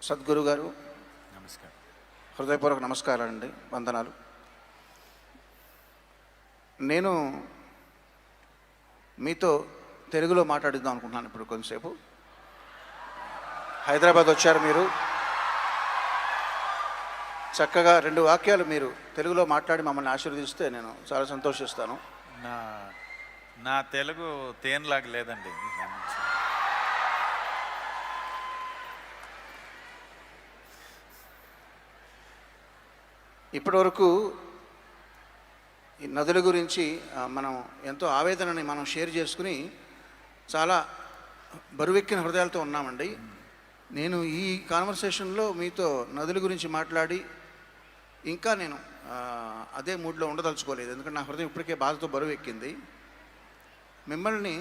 సద్గురు గారు నమస్కారం. హృదయపూర్వక నమస్కారాలండి, వందనాలు. నేను మీతో తెలుగులో మాట్లాడిద్దాం అనుకుంటున్నాను ఇప్పుడు కొంతసేపు. హైదరాబాద్ వచ్చారు మీరు, చక్కగా 2 వాక్యాలు మీరు తెలుగులో మాట్లాడి మమ్మల్ని ఆశీర్వదిస్తే నేను చాలా సంతోషిస్తాను. నా తెలుగు తేనెలాగా లేదండి. ఇప్పటివరకు ఈ నదుల గురించి మనం ఎంతో ఆవేదనని మనం షేర్ చేసుకుని చాలా బరువెక్కిన హృదయాలతో ఉన్నామండి. నేను ఈ కాన్వర్సేషన్లో మీతో నదుల గురించి మాట్లాడి ఇంకా నేను అదే మూడ్లో ఉండదలుచుకోలేదు, ఎందుకంటే నా హృదయం ఇప్పటికే బాధతో బరువు ఎక్కింది. మిమ్మల్ని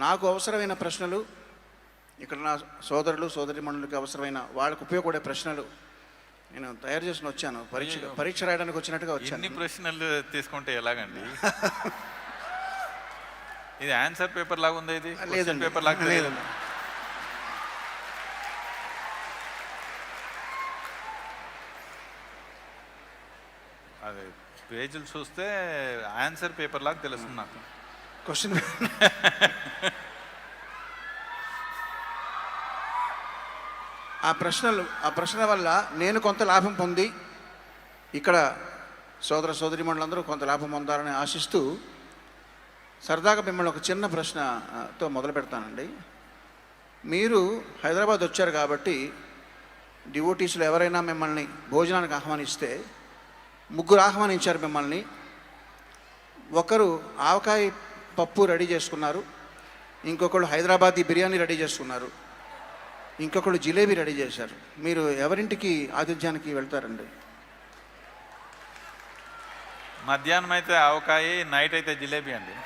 నాకు అవసరమైన ప్రశ్నలు, ఇక్కడ నా సోదరులు సోదరిమణులకి అవసరమైన వాళ్ళకు ఉపయోగపడే ప్రశ్నలు నేను తయారు చేసుకుని వచ్చాను. పరీక్ష రాయడానికి వచ్చినట్టుగా వచ్చాను. ఎన్ని ప్రశ్నలు తీసుకుంటే ఎలాగండి? ఇది ఆన్సర్ పేపర్ లాగా ఉంది. ఇది లేదండి, పేపర్ లాగా లేదండి. అది పేజీలు చూస్తే ఆన్సర్ పేపర్ లాగా తెలుస్తుంది నాకు. క్వశ్చన్ ఆ ప్రశ్న వల్ల నేను కొంత లాభం పొంది ఇక్కడ సోదర సోదరిమణులందరూ కొంత లాభం పొందాలని ఆశిస్తూ సరదాగా మిమ్మల్ని ఒక చిన్న ప్రశ్నతో మొదలు పెడతానండి. మీరు హైదరాబాద్ వచ్చారు కాబట్టి డివోటీస్లో ఎవరైనా మిమ్మల్ని భోజనానికి ఆహ్వానిస్తే 3 ఆహ్వానించారు మిమ్మల్ని. ఒకరు ఆవకాయ పప్పు రెడీ చేసుకున్నారు, ఇంకొకళ్ళు హైదరాబాదీ బిర్యానీ రెడీ చేసుకున్నారు, ఇంకొకళ్ళు జిలేబీ రెడీ చేశారు. మీరు ఎవరింటికి ఆతిథ్యానికి వెళ్తారండి? మధ్యాహ్నం అయితే ఆవకాయ, నైట్ అయితే జిలేబీ అండి.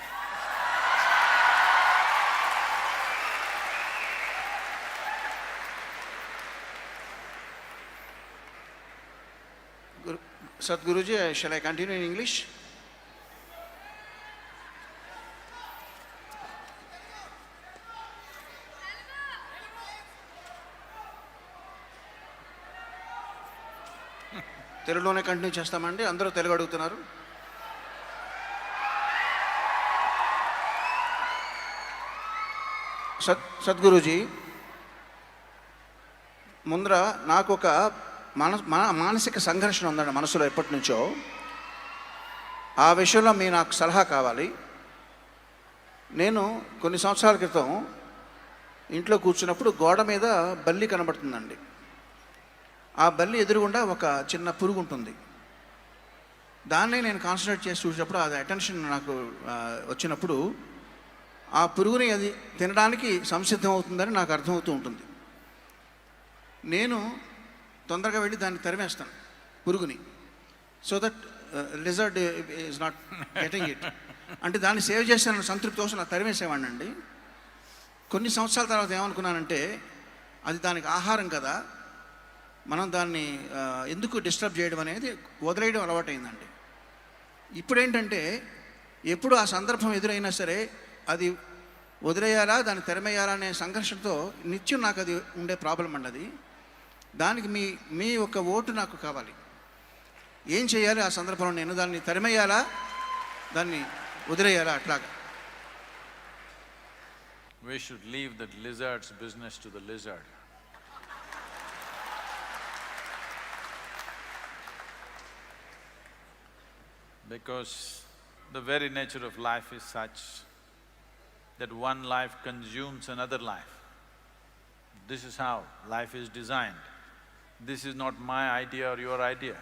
Sadhguruji, shall I continue in English? తెలుగులోనే కంటిన్యూ చేస్తామండి. అందరూ తెలుగు అడుగుతున్నారు. సద్గురుజీ, ముందర నాకు ఒక మానసిక సంఘర్షణ ఉందండి మనసులో ఎప్పటి నుంచో. ఆ విషయంలో మీ నాకు సలహా కావాలి. నేను కొన్ని సంవత్సరాల క్రితం ఇంట్లో కూర్చున్నప్పుడు గోడ మీద బల్లి కనబడుతుందండి. ఆ బల్లి ఎదురుగుండా ఒక చిన్న పురుగు ఉంటుంది. దాన్ని నేను కాన్సన్ట్రేట్ చేసి చూసినప్పుడు అది అటెన్షన్ నాకు వచ్చినప్పుడు ఆ పురుగుని అది తినడానికి సంసిద్ధం అవుతుందని నాకు అర్థమవుతూ ఉంటుంది. నేను తొందరగా వెళ్ళి దాన్ని తరిమేస్తాను, పురుగుని, so that lizard is not getting it. అంటే దాన్ని సేవ్ చేస్తానని సంతృప్తి కోసం నాకు తరిమేసేవాడిని అండి. కొన్ని సంవత్సరాల తర్వాత ఏమనుకున్నానంటే, అది దానికి ఆహారం కదా, మనం దాన్ని ఎందుకు డిస్టర్బ్ చేయడం అనేది వదిలేయడం అలవాటైందండి. ఇప్పుడేంటంటే ఎప్పుడు ఆ సందర్భం ఎదురైనా సరే అది వదిలేయాలా దాన్ని తెరమేయాలా అనే సంఘర్షణతో నిత్యం నాకు అది ఉండే ప్రాబ్లం అండి. అది దానికి మీ ఒక ఓటు నాకు కావాలి. ఏం చేయాలి ఆ సందర్భంలో? నేను దాన్ని తెరమేయాలా, దాన్ని వదిలేయాలా? అట్లాగా. We should leave the lizard's business to the lizard. Because the very nature of life is such that one life consumes another life. This is how life is designed. This is not my idea or your idea.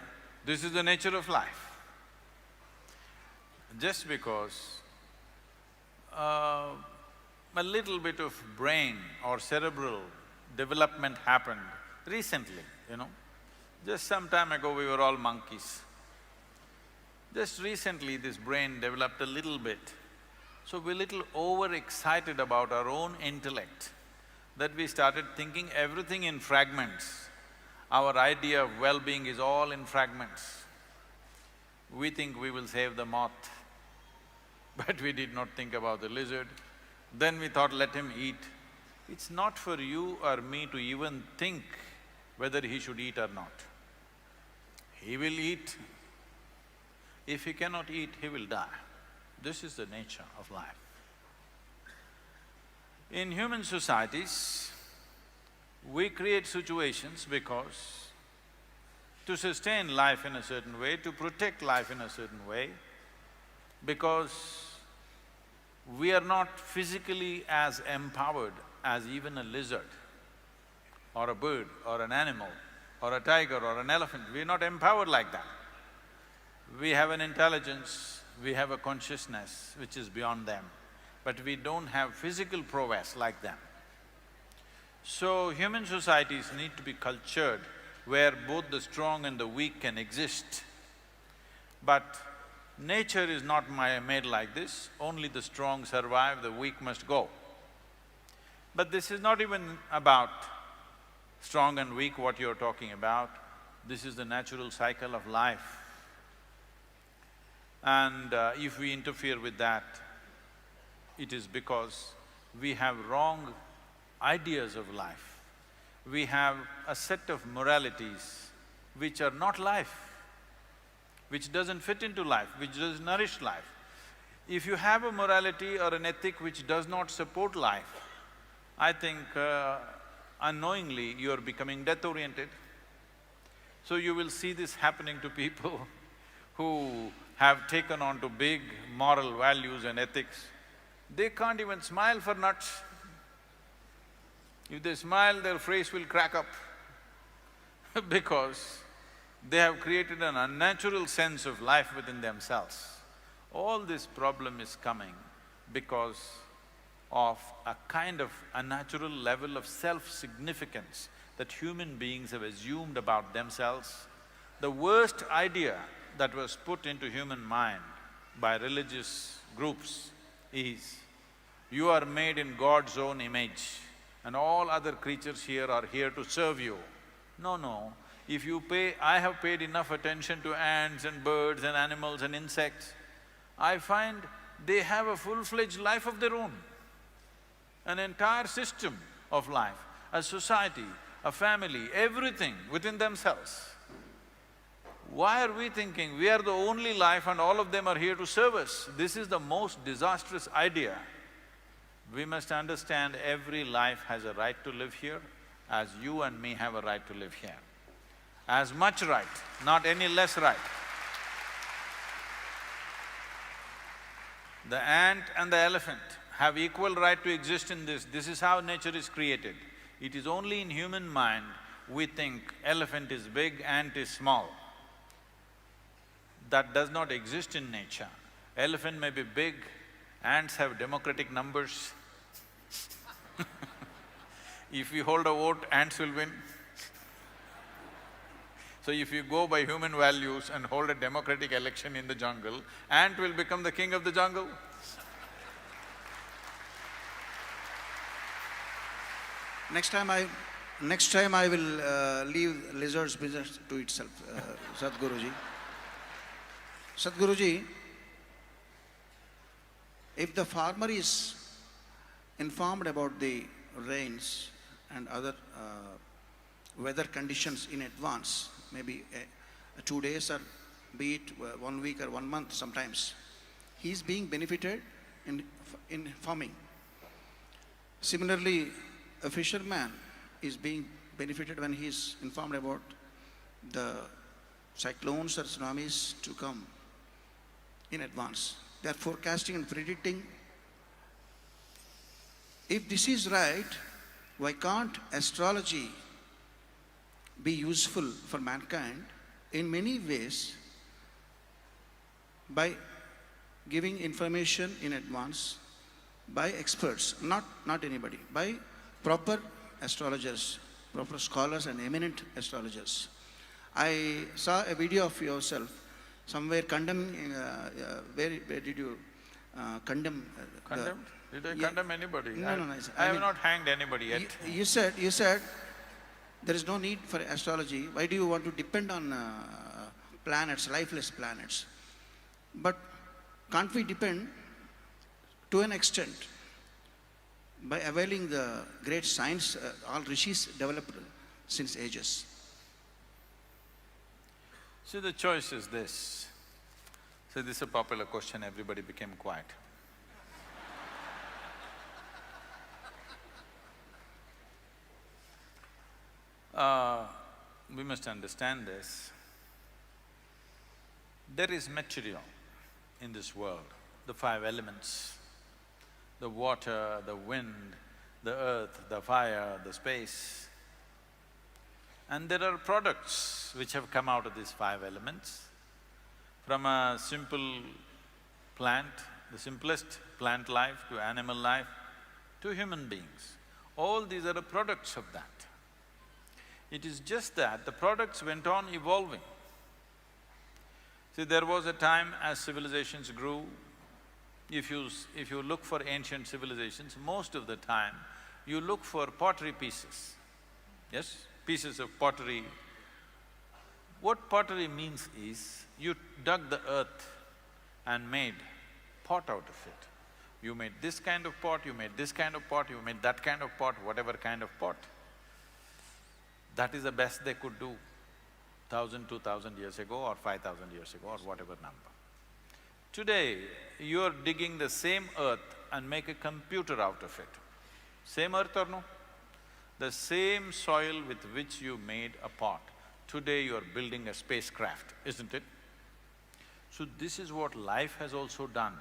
This is the nature of life. Just because a little bit of brain or cerebral development happened recently, Just some time ago we were all monkeys. Just recently this brain developed a little bit. So we're little overexcited about our own intellect that we started thinking everything in fragments. Our idea of well-being is all in fragments. We think we will save the moth, but we did not think about the lizard. Then we thought, let him eat. It's not for you or me to even think whether he should eat or not. He will eat. If he cannot eat, he will die. This is the nature of life. In human societies, we create situations because to sustain life in a certain way, to protect life in a certain way, because we are not physically as empowered as even a lizard or a bird or an animal or a tiger or an elephant. We're not empowered like that. We have an intelligence, we have a consciousness which is beyond them, but we don't have physical prowess like them. So, human societies need to be cultured where both the strong and the weak can exist. But nature is not made like this, only the strong survive, the weak must go. But this is not even about strong and weak, what you're talking about. This is the natural cycle of life. And if we interfere with that, it is because we have wrong ideas of life. We have a set of moralities which are not life, which doesn't fit into life, which doesn't nourish life. If you have a morality or an ethic which does not support life, I think unknowingly you're becoming death-oriented. So you will see this happening to people who have taken on to big moral values and ethics. They can't even smile for nuts. If they smile, their face will crack up because they have created an unnatural sense of life within themselves. All this problem is coming because of a kind of unnatural level of self-significance that human beings have assumed about themselves. The worst idea that was put into human mind by religious groups is, you are made in God's own image and all other creatures here are here to serve you. No, if you I have paid enough attention to ants and birds and animals and insects, I find they have a full-fledged life of their own, an entire system of life, a society, a family, everything within themselves. Why are we thinking we are the only life and all of them are here to serve us? This is the most disastrous idea. We must understand every life has a right to live here, as you and me have a right to live here. As much right, not any less right. The ant and the elephant have equal right to exist in this. This is how nature is created. It is only in human mind we think elephant is big, ant is small. That does not exist in nature. Elephant may be big, ants have democratic numbers. If you hold a vote, ants will win. So if you go by human values and hold a democratic election in the jungle, ant will become the king of the jungle. Next time I will leave lizard's business to itself, Sadhguruji. Sadhguruji, if the farmer is informed about the rains and other weather conditions in advance, maybe 2 days or be it 1 week or 1 month sometimes, he is being benefited in farming. Similarly, a fisherman is being benefited when he is informed about the cyclones or tsunamis to come in advance. They are forecasting and predicting. If this is right, why can't astrology be useful for mankind in many ways by giving information in advance by experts, not anybody, by proper astrologers, proper scholars and eminent astrologers. I saw a video of yourself somewhere condemning, where did you condemn? Condemned? Did I condemn anybody? No. I have not hanged anybody yet. You said there is no need for astrology. Why do you want to depend on planets, lifeless planets? But can't we depend to an extent? by availing the great science all rishis developed since ages. See, the choice is this. So this is a popular question, everybody became quiet. We must understand this. There is material in this world, the five elements, the water, the wind, the earth, the fire, the space. And there are products which have come out of these five elements. From a simple plant, the simplest plant life to animal life, to human beings. All these are the products of that. It is just that the products went on evolving. See, there was a time as civilizations grew, if you look for ancient civilizations, most of the time you look for pottery pieces, yes? Pieces of pottery. What pottery means is, you dug the earth and made pot out of it. You made this kind of pot, you made this kind of pot, you made that kind of pot, whatever kind of pot. That is the best they could do 1,000, 2,000 years ago or 5,000 years ago or whatever number. Today, you're digging the same earth and make a computer out of it. Same earth or no? The same soil with which you made a pot, today you're building a spacecraft, isn't it? So this is what life has also done.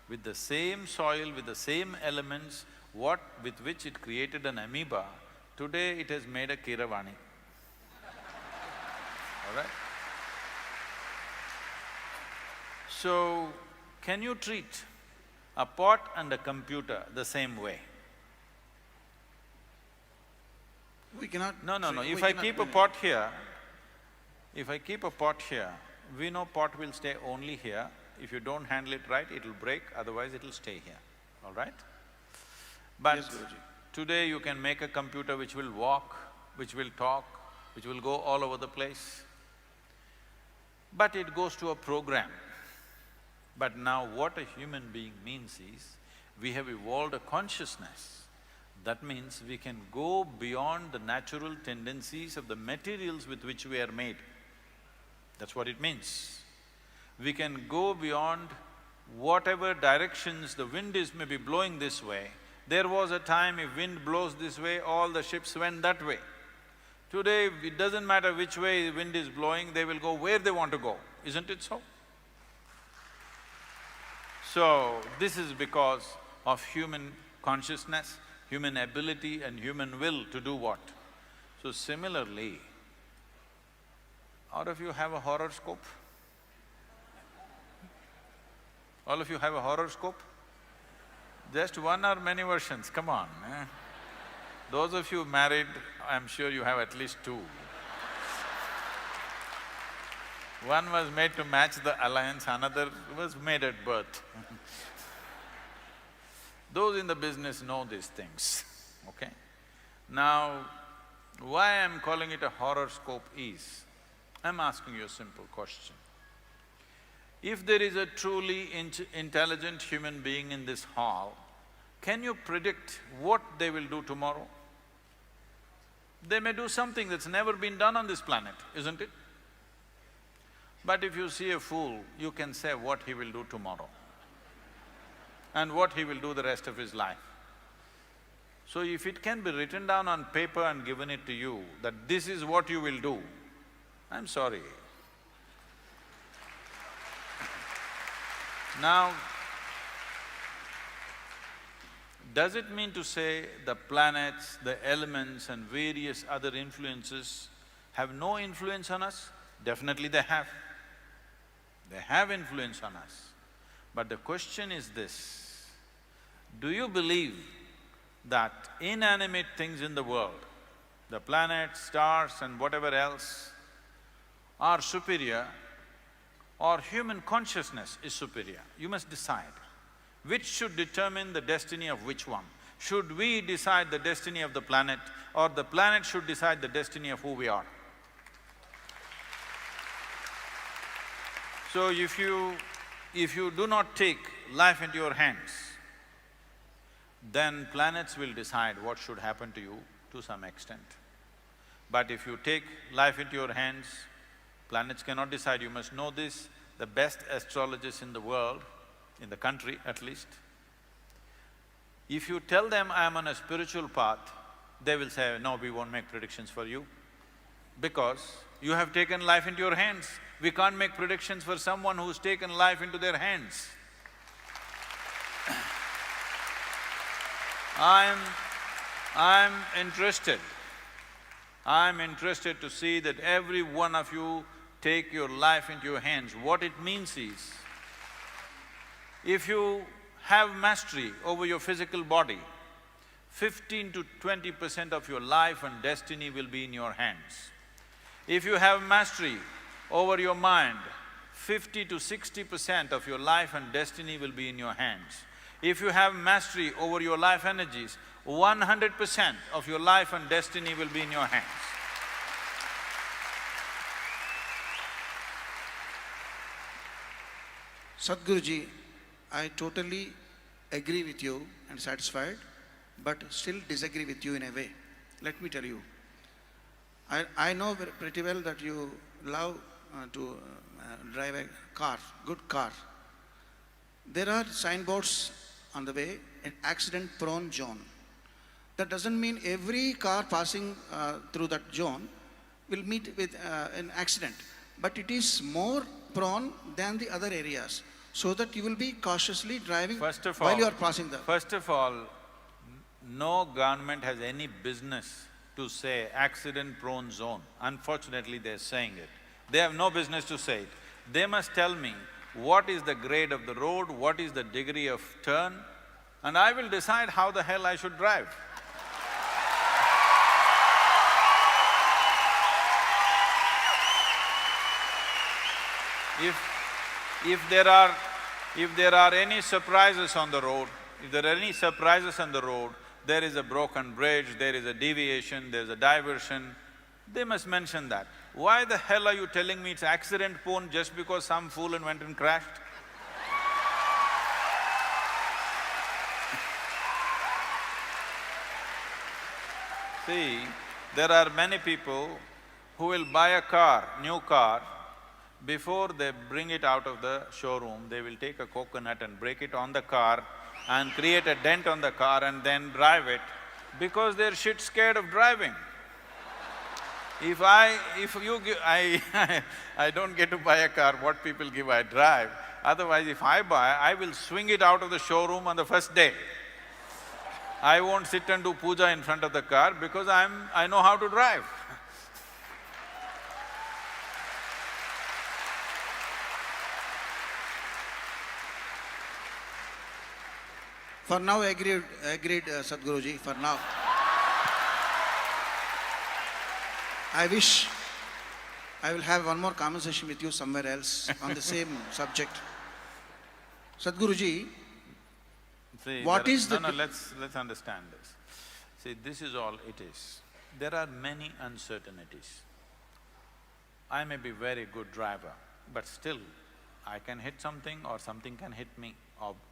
With the same soil, with the same elements, with which it created an amoeba, today it has made a Keeravani. All right? So, can you treat a pot and a computer the same way? We cannot… No. we If I cannot- keep a pot here, we know pot will stay only here. If you don't handle it right, it'll break, otherwise it'll stay here, all right? But Yes, Guruji. today you can make a computer which will walk, which will talk, which will go all over the place. But it goes to a program. But now what a human being means is, we have evolved a consciousness. That means we can go beyond the natural tendencies of the materials with which we are made. That's what it means. We can go beyond whatever directions the wind is maybe blowing this way. There was a time if wind blows this way, all the ships went that way. Today, it doesn't matter which way the wind is blowing, they will go where they want to go, isn't it so? So, this is because of human consciousness, human ability and human will to do what? So similarly, all of you have a horoscope? All of you have a horoscope? Just one or many versions, come on, eh? Those of you married, I'm sure you have at least two. One was made to match the alliance, another was made at birth. Those in the business know these things, okay? Now, why I'm calling it a horoscope is, I'm asking you a simple question. If there is a truly intelligent human being in this hall, can you predict what they will do tomorrow? They may do something that's never been done on this planet, isn't it? But if you see a fool, you can say what he will do tomorrow and what he will do the rest of his life. So if it can be written down on paper and given it to you, that this is what you will do, I'm sorry. Now, does it mean to say the planets, the elements and various other influences have no influence on us? Definitely they have. They have influence on us. But the question is this, do you believe that inanimate things in the world, the planets, stars and whatever else, are superior or human consciousness is superior? You must decide. Which should determine the destiny of which one? Should we decide the destiny of the planet or the planet should decide the destiny of who we are? So if you do not take life into your hands, then planets will decide what should happen to you to some extent. But if you take life into your hands, planets cannot decide, you must know this. The best astrologers in the world, in the country at least, if you tell them, I am on a spiritual path, they will say, no, we won't make predictions for you, because you have taken life into your hands. We can't make predictions for someone who's taken life into their hands. I'm interested to see that every one of you take your life into your hands. What it means is, if you have mastery over your physical body, 15 to 20% of your life and destiny will be in your hands. If you have mastery over your mind, 50 to 60% of your life and destiny will be in your hands. If you have mastery over your life energies, 100% of your life and destiny will be in your hands. Sadhguruji, I totally agree with you and satisfied, but still disagree with you in a way. Let me tell you. I know pretty well that you love to drive a car, good car. There are signboards on the way, an accident-prone zone. That doesn't mean every car passing through that zone will meet with an accident, but it is more prone than the other areas, so that you will be cautiously driving while you are passing the… First of all, no government has any business to say accident-prone zone. Unfortunately, they're saying it. They have no business to say it. They must tell me what is the grade of the road, what is the degree of turn, and I will decide how the hell I should drive. If there are any surprises on the road, there is a broken bridge, there is a deviation, there's a diversion, they must mention that. Why the hell are you telling me it's accident-prone just because some fool went and crashed? See, there are many people who will buy a car, new car, before they bring it out of the showroom, they will take a coconut and break it on the car and create a dent on the car and then drive it, because they're shit scared of driving. If you give… I don't get to buy a car, what people give I drive. Otherwise, if I buy, I will swing it out of the showroom on the first day. I won't sit and do puja in front of the car because I know how to drive. For now, agreed, Sadhguruji, for now. I wish I will have one more conversation with you somewhere else on the same subject. Sadhguruji, See, what is the… No, let's understand this. See, this is all it is. There are many uncertainties. I may be very good driver, but still I can hit something or something can hit me.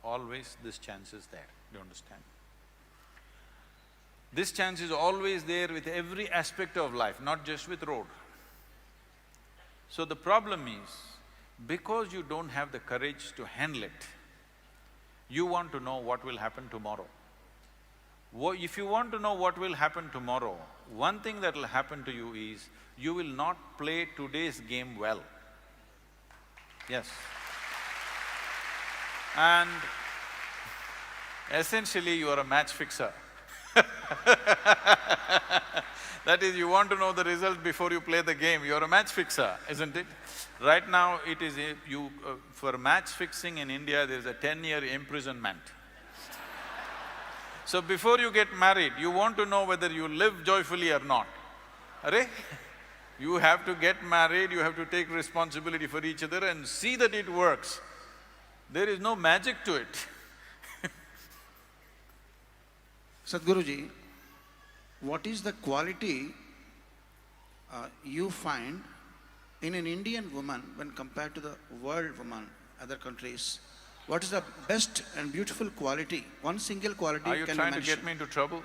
Always this chance is there, do you understand? This chance is always there with every aspect of life, not just with road. So the problem is, because you don't have the courage to handle it, you want to know what will happen tomorrow. If you want to know what will happen tomorrow, one thing that will happen to you is, you will not play today's game well. Yes. And essentially you are a match fixer. That is, you want to know the result before you play the game, you are a match fixer, isn't it? Right now it is… for match fixing in India, there is a 10-year imprisonment. So before you get married, you want to know whether you live joyfully or not. Arey? You have to get married, you have to take responsibility for each other and see that it works. There is no magic to it. Sadhguruji, what is the quality you find in an Indian woman when compared to the world woman, other countries? What is the best and beautiful quality? One single quality Are you can trying to mention? get me into trouble?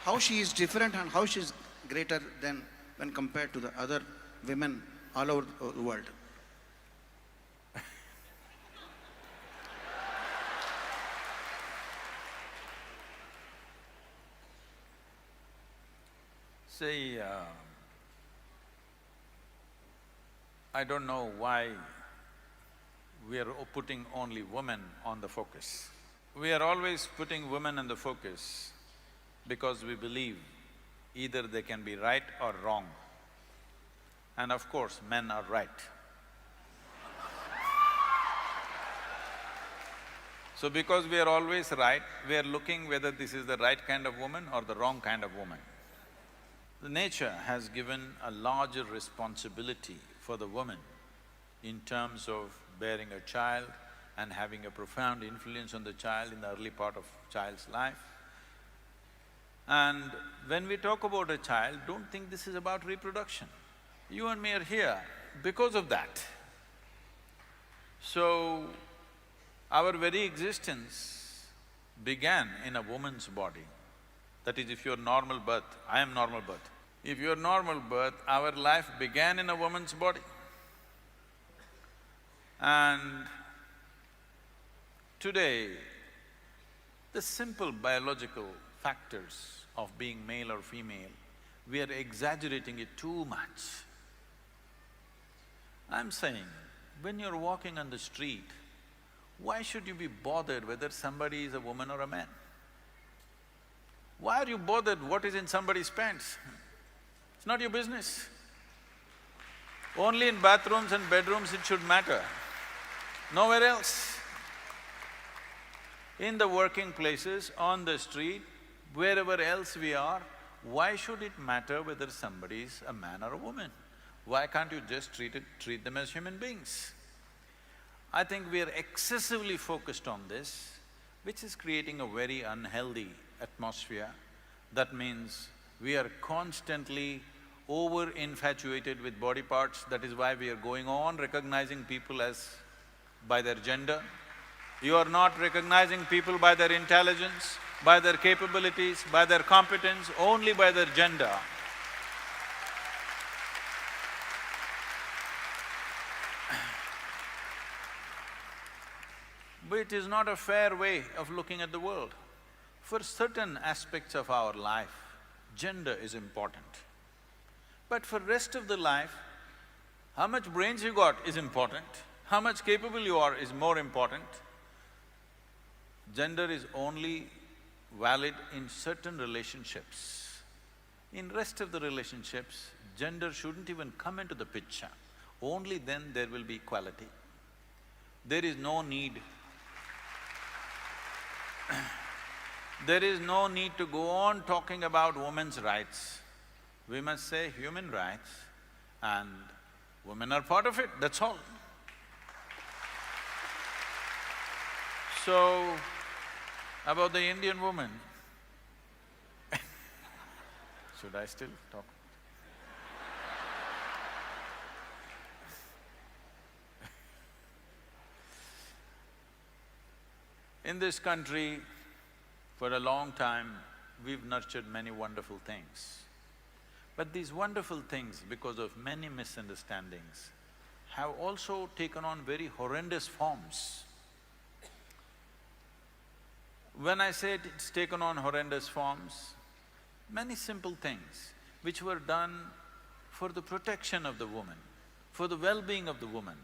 How she is different and how she is greater than when compared to the other women all over the world. See, I don't know why we are putting only women on the focus. We are always putting women in the focus because we believe either they can be right or wrong. And of course, men are right. So because we are always right, we are looking whether this is the right kind of woman or the wrong kind of woman. The nature has given a larger responsibility for the woman in terms of bearing a child and having a profound influence on the child in the early part of child's life. And when we talk about a child, don't think this is about reproduction. You and me are here because of that. So, our very existence began in a woman's body. That is, if you're normal birth, I am normal birth. If you're normal birth, our life began in a woman's body. And today, the simple biological factors of being male or female, we are exaggerating it too much. I'm saying, when you're walking on the street, why should you be bothered whether somebody is a woman or a man? Why are you bothered what is in somebody's pants? It's not your business. Only in bathrooms and bedrooms it should matter, nowhere else. In the working places, on the street, wherever else we are, why should it matter whether somebody is a man or a woman? Why can't you just treat them as human beings? I think we are excessively focused on this, which is creating a very unhealthy atmosphere. That means we are constantly over-infatuated with body parts. That is why we are going on recognizing people as by their gender. You are not recognizing people by their intelligence, by their capabilities, by their competence, only by their gender. But it is not a fair way of looking at the world. For certain aspects of our life, gender is important. But for rest of the life, how much brains you got is important, how much capable you are is more important. Gender is only valid in certain relationships. In rest of the relationships, gender shouldn't even come into the picture. Only then there will be equality. There is no need there is no need to go on talking about women's rights. We must say human rights and women are part of it, that's all. So, about the Indian woman should I still talk? In this country, for a long time, we've nurtured many wonderful things. But these wonderful things, because of many misunderstandings, have also taken on very horrendous forms. When I say it's taken on horrendous forms, many simple things which were done for the protection of the woman, for the well-being of the woman,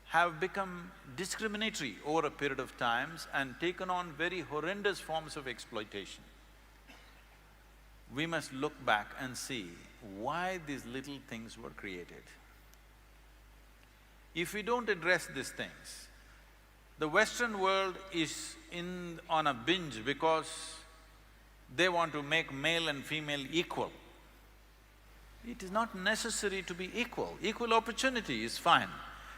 have become discriminatory over a period of times and taken on very horrendous forms of exploitation. We must look back and see why these little things were created. If we don't address these things, the Western world is on a binge because they want to make male and female equal. It is not necessary to be equal. Equal opportunity is fine.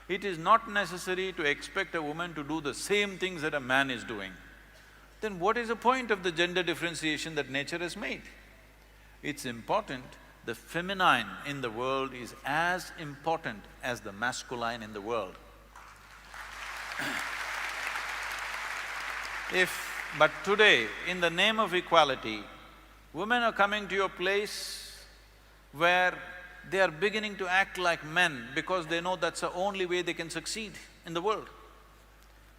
It is not necessary to expect a woman to do the same things that a man is doing. Then what is the point of the gender differentiation that nature has made? It's important, the feminine in the world is as important as the masculine in the world. But today, in the name of equality, women are coming to a place where they are beginning to act like men because they know that's the only way they can succeed in the world.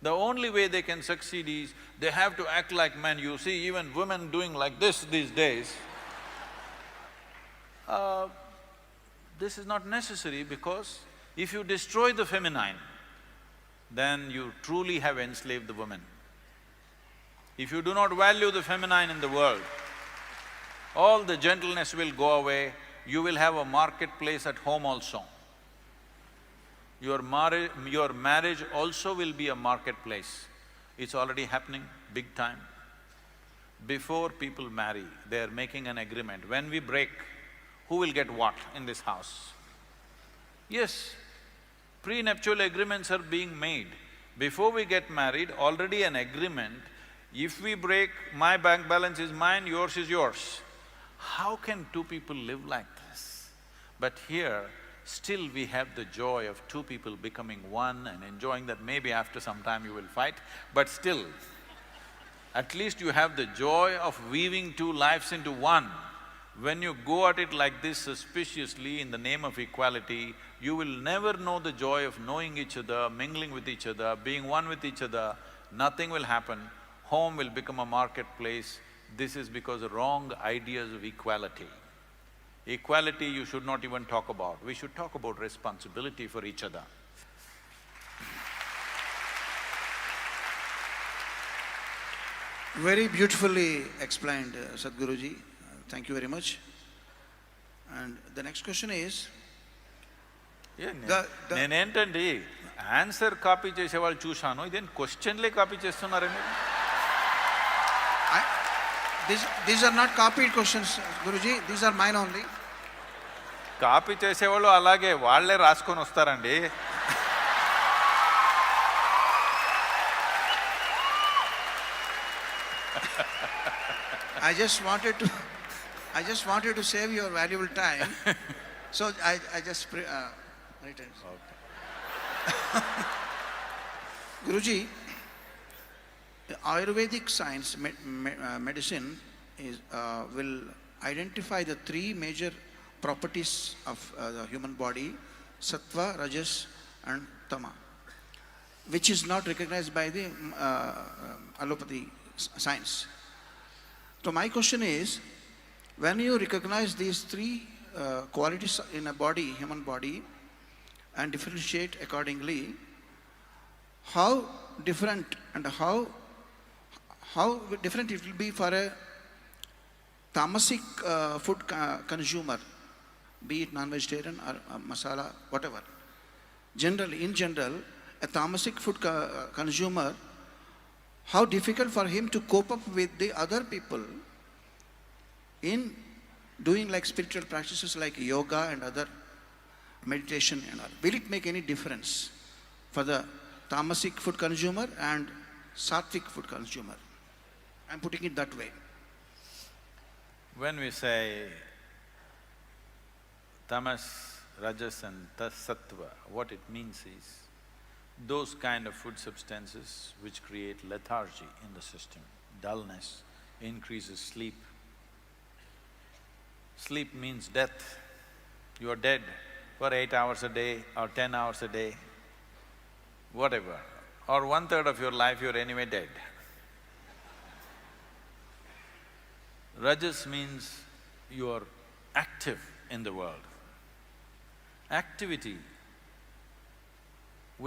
The only way they can succeed is they have to act like men. You see even women doing like this these days. This is not necessary because if you destroy the feminine, then you truly have enslaved the woman. If you do not value the feminine in the world, all the gentleness will go away, you will have a marketplace at home also. Your marriage also will be a marketplace. It's already happening big time. Before people marry, they're making an agreement. When we break, who will get what in this house? Yes, prenuptial agreements are being made. Before we get married, already an agreement, if we break, my bank balance is mine, yours is yours. How can two people live like this? But here, still we have the joy of two people becoming one and enjoying that. Maybe after some time you will fight, but still, at least you have the joy of weaving two lives into one. When you go at it like this suspiciously in the name of equality, you will never know the joy of knowing each other, mingling with each other, being one with each other. Nothing will happen. Home will become a marketplace. This is because of wrong ideas of equality. Equality you should not even talk about. We should talk about responsibility for each other. Very beautifully explained, Sadhguruji. Thank you very much. And the next question is… నేనేంటండి answer copy చేసేవాళ్ళు చూశాను, ఇదేం క్వశ్చన్లే copy చేస్తున్నారండి? These are not copied questions, Guruji, these are mine only. Copy చేసేవాళ్ళు అలాగే వాళ్ళే రాసుకొని వస్తారండి. I just wanted to save your valuable time, so I just written. Okay. Guruji, Ayurvedic science, medicine will identify the three major properties of the human body: sattva, rajas and tama, which is not recognized by the allopathy science. So my question is, when you recognize these three qualities in a body, human body, and differentiate accordingly, how different and how different it will be for a tamasic food consumer, be it non-vegetarian or masala, whatever. In general, a tamasic food consumer, how difficult for him to cope up with the other people in doing like spiritual practices like yoga and other meditation and all. Will it make any difference for the tamasic food consumer and sattvic food consumer? I'm putting it that way. When we say tamas, rajas and sattva, what it means is those kind of food substances which create lethargy in the system, dullness, increases sleep. Sleep means death. You are dead for 8 hours a day or 10 hours a day, whatever, or 1/3 of your life you're anyway dead. Rajas means you are active in the world. Activity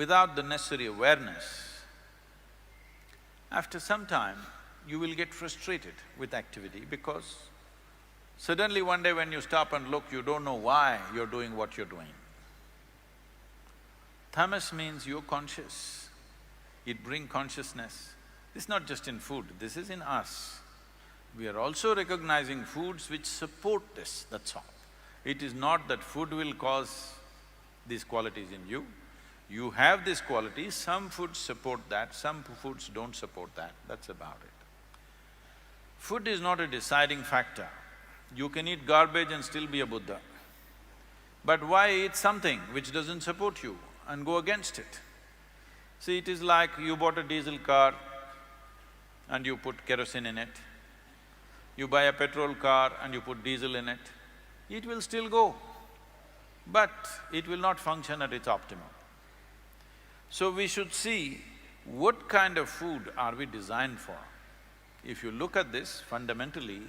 without the necessary awareness, after some time you will get frustrated with activity because suddenly one day when you stop and look, you don't know why you're doing what you're doing. Tamas means you're conscious, it brings consciousness. This is not just in food, this is in us. We are also recognizing foods which support this, that's all. It is not that food will cause these qualities in you. You have these qualities, some foods support that, some foods don't support that, that's about it. Food is not a deciding factor. You can eat garbage and still be a Buddha. But why eat something which doesn't support you and go against it? See, it is like you bought a diesel car and you put kerosene in it. You buy a petrol car and you put diesel in it. It will still go, but it will not function at its optimum. So we should see what kind of food are we designed for. If you look at this fundamentally,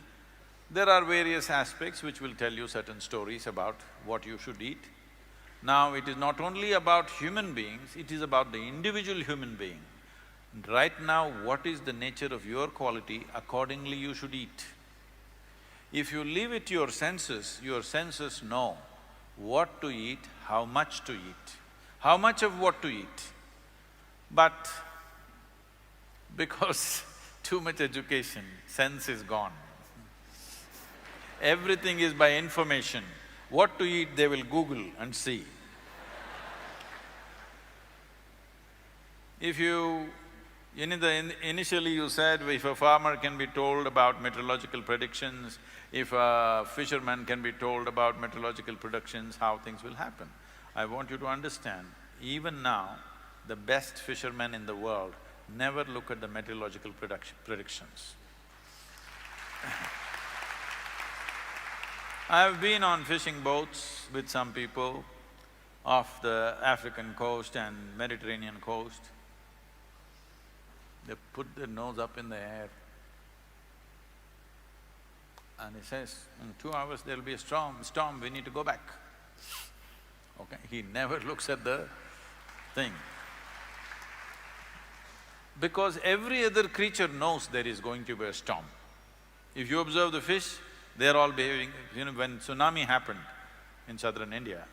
there are various aspects which will tell you certain stories about what you should eat. Now, it is not only about human beings, it is about the individual human being. Right now, what is the nature of your quality, accordingly you should eat. If you leave it to your senses know what to eat, how much to eat, how much of what to eat. But because too much education, sense is gone. Everything is by information. What to eat, they will Google and see. If you… initially you said if a farmer can be told about meteorological predictions, if a fisherman can be told about meteorological predictions, how things will happen. I want you to understand, even now, the best fishermen in the world never look at the meteorological predictions. I've been on fishing boats with some people off the African coast and Mediterranean coast. They put their nose up in the air and he says, in 2 hours there'll be a storm, we need to go back. Okay, he never looks at the thing. Because every other creature knows there is going to be a storm. If you observe the fish, they're all behaving… when tsunami happened in southern India,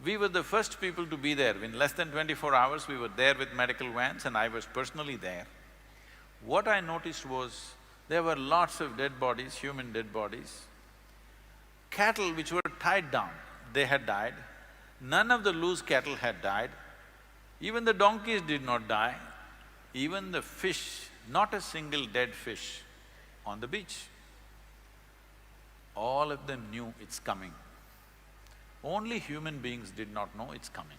we were the first people to be there. In less than 24 hours, we were there with medical vans and I was personally there. What I noticed was, there were lots of dead bodies, human dead bodies. Cattle which were tied down, they had died. None of the loose cattle had died. Even the donkeys did not die. Even the fish, not a single dead fish on the beach. All of them knew it's coming. Only human beings did not know it's coming.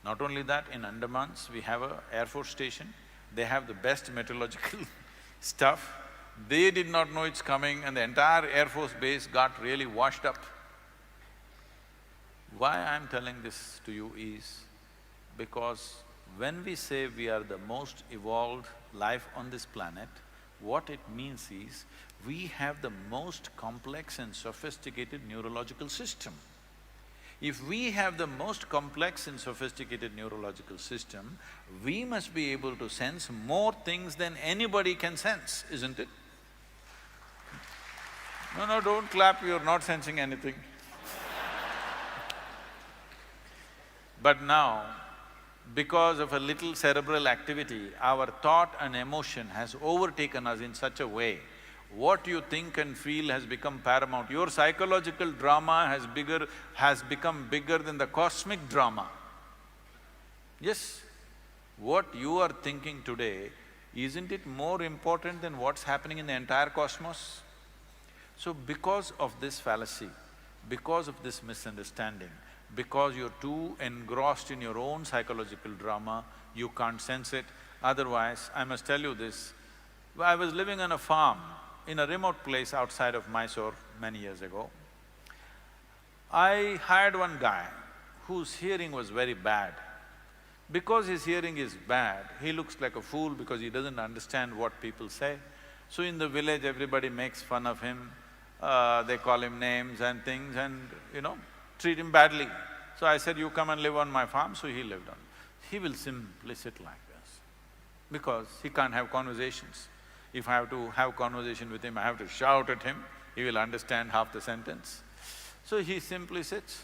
Not only that, in Andamans, we have a Air Force station, they have the best meteorological stuff. They did not know it's coming and the entire Air Force base got really washed up. Why I'm telling this to you is because when we say we are the most evolved life on this planet, what it means is, we have the most complex and sophisticated neurological system. If we have the most complex and sophisticated neurological system, we must be able to sense more things than anybody can sense, isn't it? No, don't clap, you're not sensing anything. But now, because of a little cerebral activity, our thought and emotion has overtaken us in such a way, what you think and feel has become paramount. Your psychological drama has become bigger than the cosmic drama. Yes, what you are thinking today, isn't it more important than what's happening in the entire cosmos? So because of this fallacy, because of this misunderstanding, because you're too engrossed in your own psychological drama, you can't sense it. Otherwise, I must tell you this, I was living on a farm in a remote place outside of Mysore many years ago. I hired one guy whose hearing was very bad. Because his hearing is bad, he looks like a fool because he doesn't understand what people say. So in the village, everybody makes fun of him, they call him names and things and, treat him badly. So I said, you come and live on my farm, so he lived on. He will simply sit like this, because he can't have conversations. If I have to have conversation with him, I have to shout at him, he will understand half the sentence. So he simply sits.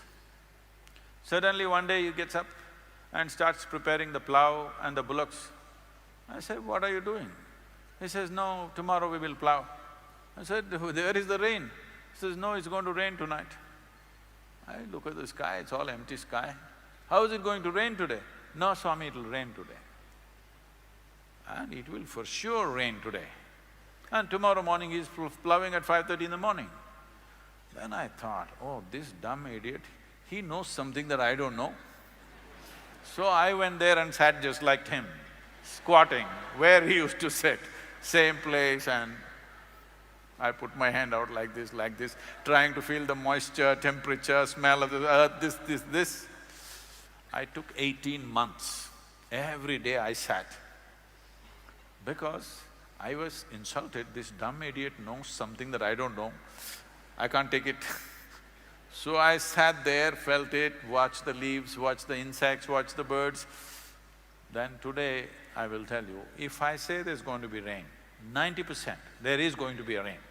Suddenly one day he gets up and starts preparing the plough and the bullocks. I said, what are you doing? He says, no, tomorrow we will plough. I said, there is the rain. He says, no, it's going to rain tonight. I look at the sky, it's all empty sky. How is it going to rain today? No, Swami, it'll rain today. And it will for sure rain today. and tomorrow morning he's plowing at 5:30 in the morning. Then I thought, oh, this dumb idiot, he knows something that I don't know. So I went there and sat just like him, squatting where he used to sit, same place, and I put my hand out like this, trying to feel the moisture, temperature, smell of the earth, this. I took 18 months. Every day I sat, because I was insulted, this dumb idiot knows something that I don't know. I can't take it. So I sat there, felt it, watched the leaves, watched the insects, watched the birds. Then today, I will tell you, if I say there's going to be rain, 90% there is going to be a rain.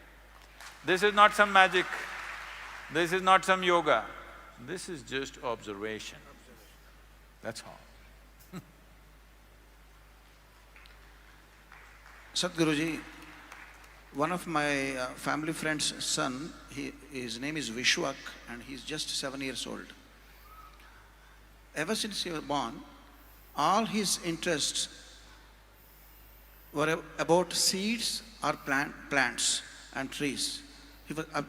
This is not some magic, this is not some yoga, this is just observation. That's all. Sadhguruji, one of my family friend's son, his name is Vishwak and he's just 7 years old. Ever since he was born, all his interests were about seeds or plants and trees.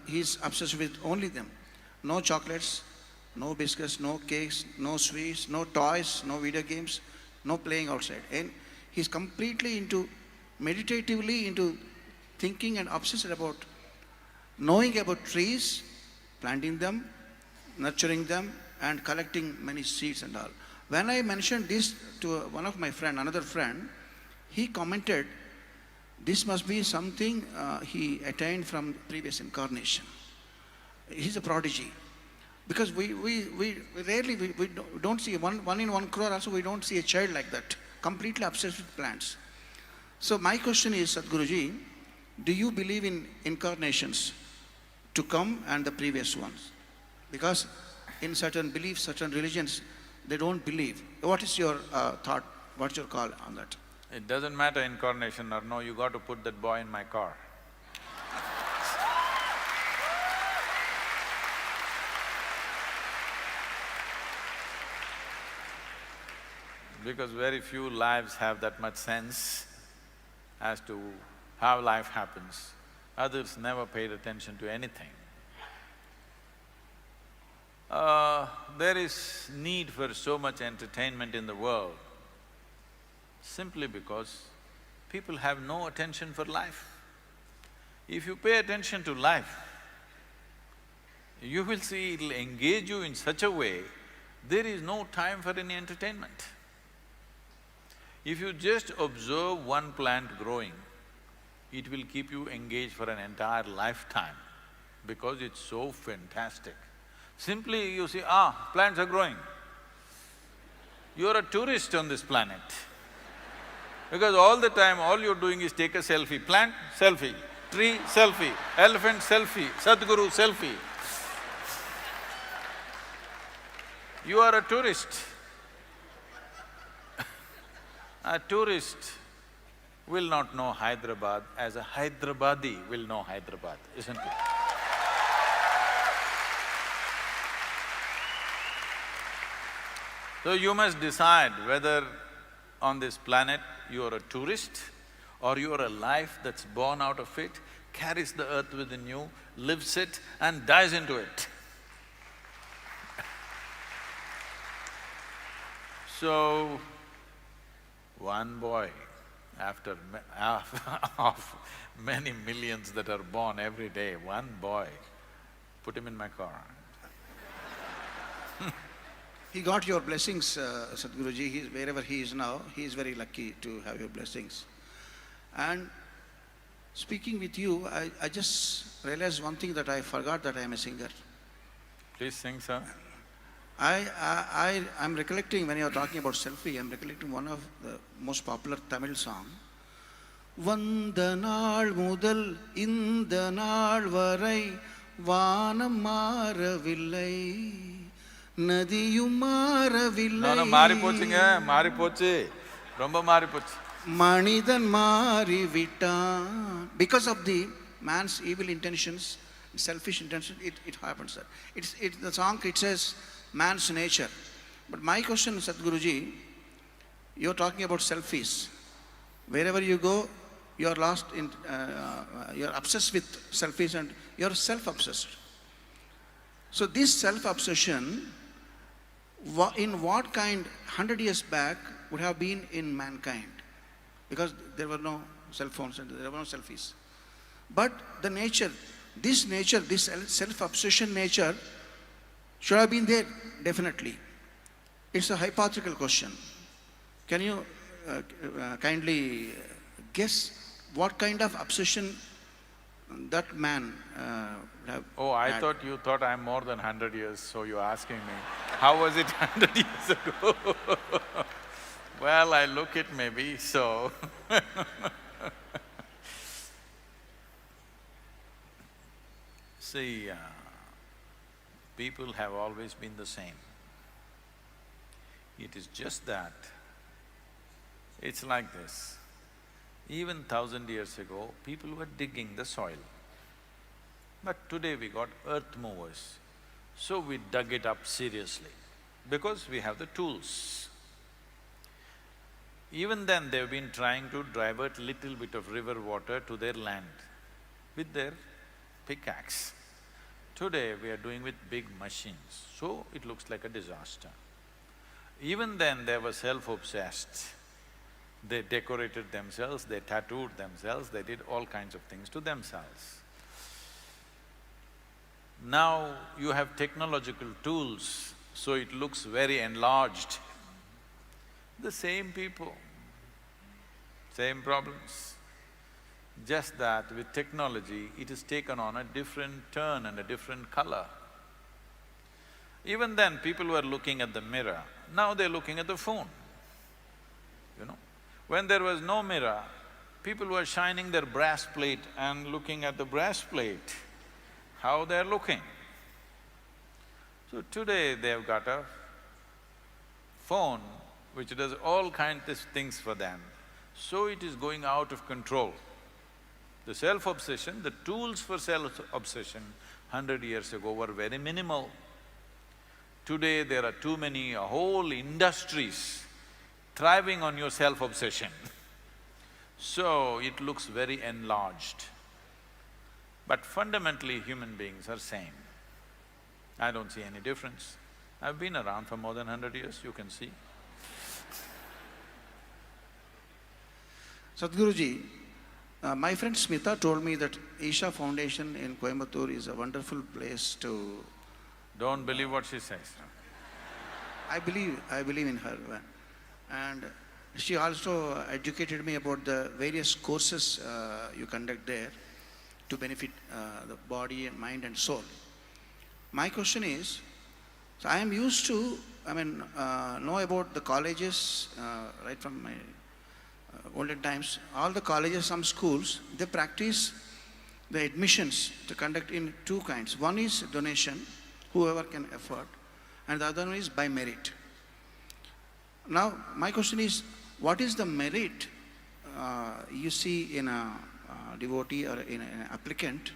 He's obsessed with only them. No chocolates, no biscuits, no cakes, no sweets, no toys, no video games, no playing outside. And he's completely meditatively into thinking and obsessed about knowing about trees, planting them, nurturing them, and collecting many seeds and all. When I mentioned this to one of my friend, another friend, he commented, this must be something he attained from previous incarnation. He's a prodigy. Because we rarely, we don't see one in 1 crore also, we don't see a child like that, completely obsessed with plants. So my question is, Sadhguruji, do you believe in incarnations to come and the previous ones? Because in certain beliefs, certain religions, they don't believe. What is your thought, what's your call on that? It doesn't matter incarnation or no, you got to put that boy in my car. Because very few lives have that much sense as to how life happens. Others never paid attention to anything. There is need for so much entertainment in the world simply because people have no attention for life. If you pay attention to life, you will see it'll engage you in such a way, there is no time for any entertainment. If you just observe one plant growing, it will keep you engaged for an entire lifetime because it's so fantastic. Simply you see, plants are growing. You're a tourist on this planet. Because all the time, all you're doing is take a selfie. Plant, selfie. Tree, selfie. Elephant, selfie. Sadhguru, selfie. You are a tourist. A tourist will not know Hyderabad as a Hyderabadi will know Hyderabad, isn't it? So you must decide whether on this planet you are a tourist or you are a life that's born out of it, carries the earth within you, lives it and dies into it. So, one boy, after of many millions that are born every day, one boy, put him in my car. He got your blessings, Sadhguruji. Wherever he is now, he is very lucky to have your blessings. And speaking with you, I just realized one thing, that I forgot that I am a singer. Please sing, sir. I'm recollecting, when you are talking about selfie, I'm recollecting one of the most popular Tamil song. Vanda naal mudal inda naal varai vaanam maaravillai nadiyum maaravillai. No, மாறி போச்சுங்க, மாறி போச்சு, ரொம்ப மாறி போச்சு. Manidan மாறி விட்டான். Because of the man's evil intentions, selfish intentions, it happens that. The song, it says, man's nature. But my question, Sadhguruji, you're talking about selfies. Wherever you go, you're lost in, you're obsessed with selfies and you're self-obsessed. So this self-obsession, in what kind, 100 years back, would have been in mankind? Because there were no cell phones and there were no selfies. But the nature, this self-obsession nature should have been there, definitely. It's a hypothetical question. Can you kindly guess what kind of obsession that man have Oh, I had? thought you thought I'm more than 100 years, so you're asking me, how was it 100 years ago? Well, I look it maybe, so see, people have always been the same. It is just that, it's like this. Even 1,000 years ago, people were digging the soil. But today we got earth movers, so we dug it up seriously, because we have the tools. Even then, they've been trying to divert little bit of river water to their land with their pickaxe. Today, we are doing with big machines, so it looks like a disaster. Even then, they were self-obsessed. They decorated themselves, they tattooed themselves, they did all kinds of things to themselves. Now, you have technological tools, so it looks very enlarged. The same people, same problems. Just that with technology, it has taken on a different turn and a different color. Even then, people were looking at the mirror, now they're looking at the phone, you know. When there was no mirror, people were shining their brass plate and looking at the brass plate, how they're looking. So today, they've got a phone which does all kinds of things for them, so it is going out of control. The self-obsession, the tools for self-obsession 100 years ago were very minimal. Today there are too many, whole industries thriving on your self-obsession. So it looks very enlarged. But fundamentally human beings are same. I don't see any difference. I've been around for more than 100 years, you can see. Sadhguruji, my friend Smita told me that Isha Foundation in Coimbatore is a wonderful place to… Don't believe what she says. I believe in her. And she also educated me about the various courses you conduct there to benefit the body and mind and soul. My question is, so I am used to, know about the colleges right from my olden times. All the colleges, some schools, they practice the admissions to conduct in two kinds. One is donation, whoever can afford, and the other one is by merit. Now, my question is, what is the merit you see in a devotee or in an applicant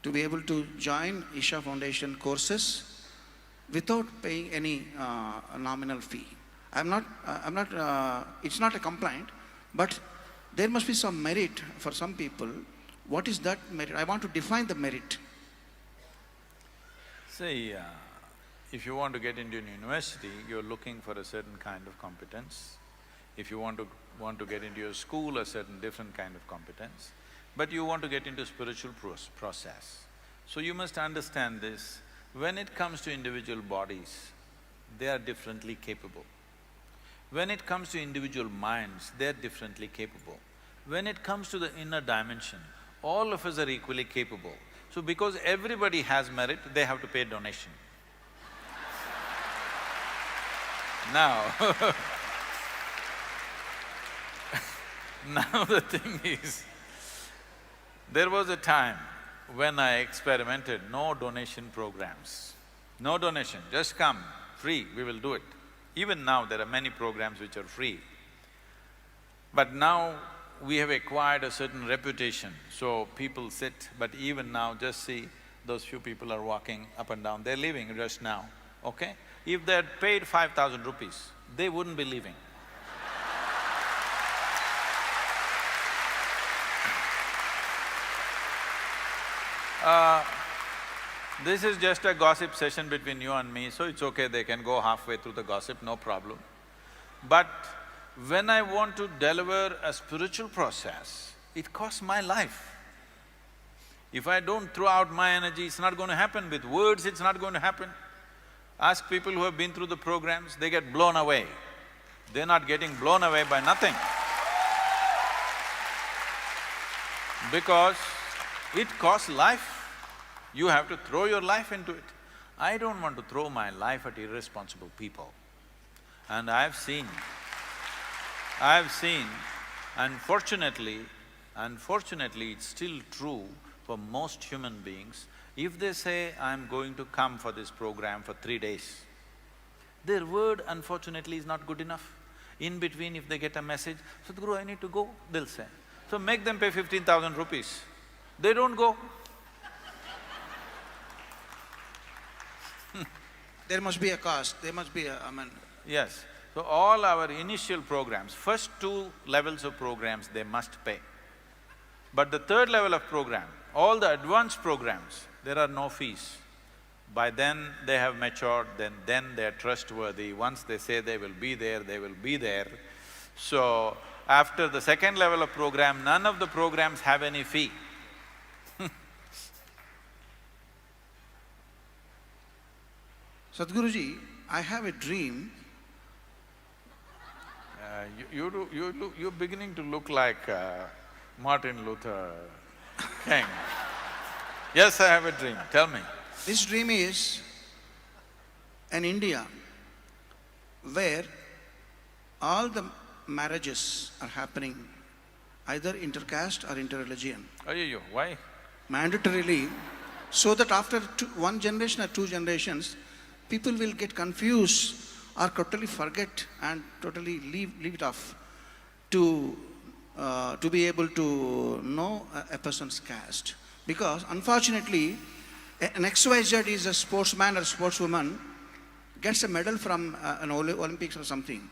to be able to join Isha Foundation courses without paying any nominal fee? It's not a complaint, but there must be some merit for some people. What is that merit? I want to define the merit. See, if you want to get into an university, you're looking for a certain kind of competence. If you want to get into your school, a certain different kind of competence. But you want to get into spiritual process. So you must understand this, when it comes to individual bodies, they are differently capable. When it comes to individual minds, they're differently capable. When it comes to the inner dimension, all of us are equally capable. So because everybody has merit, they have to pay donation. Now now the thing is, there was a time when I experimented no donation programs. No donation, just come, free, we will do it. Even now there are many programs which are free. But now we have acquired a certain reputation, so people sit, but even now just see, those few people are walking up and down, they're leaving just now, okay? If they had paid 5,000 rupees, they wouldn't be leaving. This is just a gossip session between you and me, so it's okay, they can go halfway through the gossip, no problem. But when I want to deliver a spiritual process, it costs my life. If I don't throw out my energy, it's not going to happen. With words, it's not going to happen. Ask people who have been through the programs, they get blown away. They're not getting blown away by nothing. Because it costs life. You have to throw your life into it. I don't want to throw my life at irresponsible people. And I've seen, unfortunately, it's still true for most human beings. If they say, I'm going to come for this program for 3 days, their word unfortunately is not good enough. In between, if they get a message, Sadhguru, I need to go, they'll say. So make them pay 15,000 rupees. They don't go. There must be a cost, there must be a, Yes. So all our initial programs, first 2 levels of programs, they must pay. But the 3rd level of program, all the advanced programs, there are no fees. By then they have matured, then they are trustworthy. Once they say they will be there, they will be there. So, after the 2nd level of program, none of the programs have any fee. Sadhguruji, I have a dream. You're beginning to look like Martin Luther King. Yes, I have a dream, tell me. This dream is in India, where all the marriages are happening either intercaste or interreligion, Ayyo, why? mandatorily, so that after one generation or 2 generations, people will get confused or totally forget and totally leave it off to be able to know a person's caste. Because unfortunately, an XYZ is a sportsman or sportswoman, gets a medal from an Olympics or something.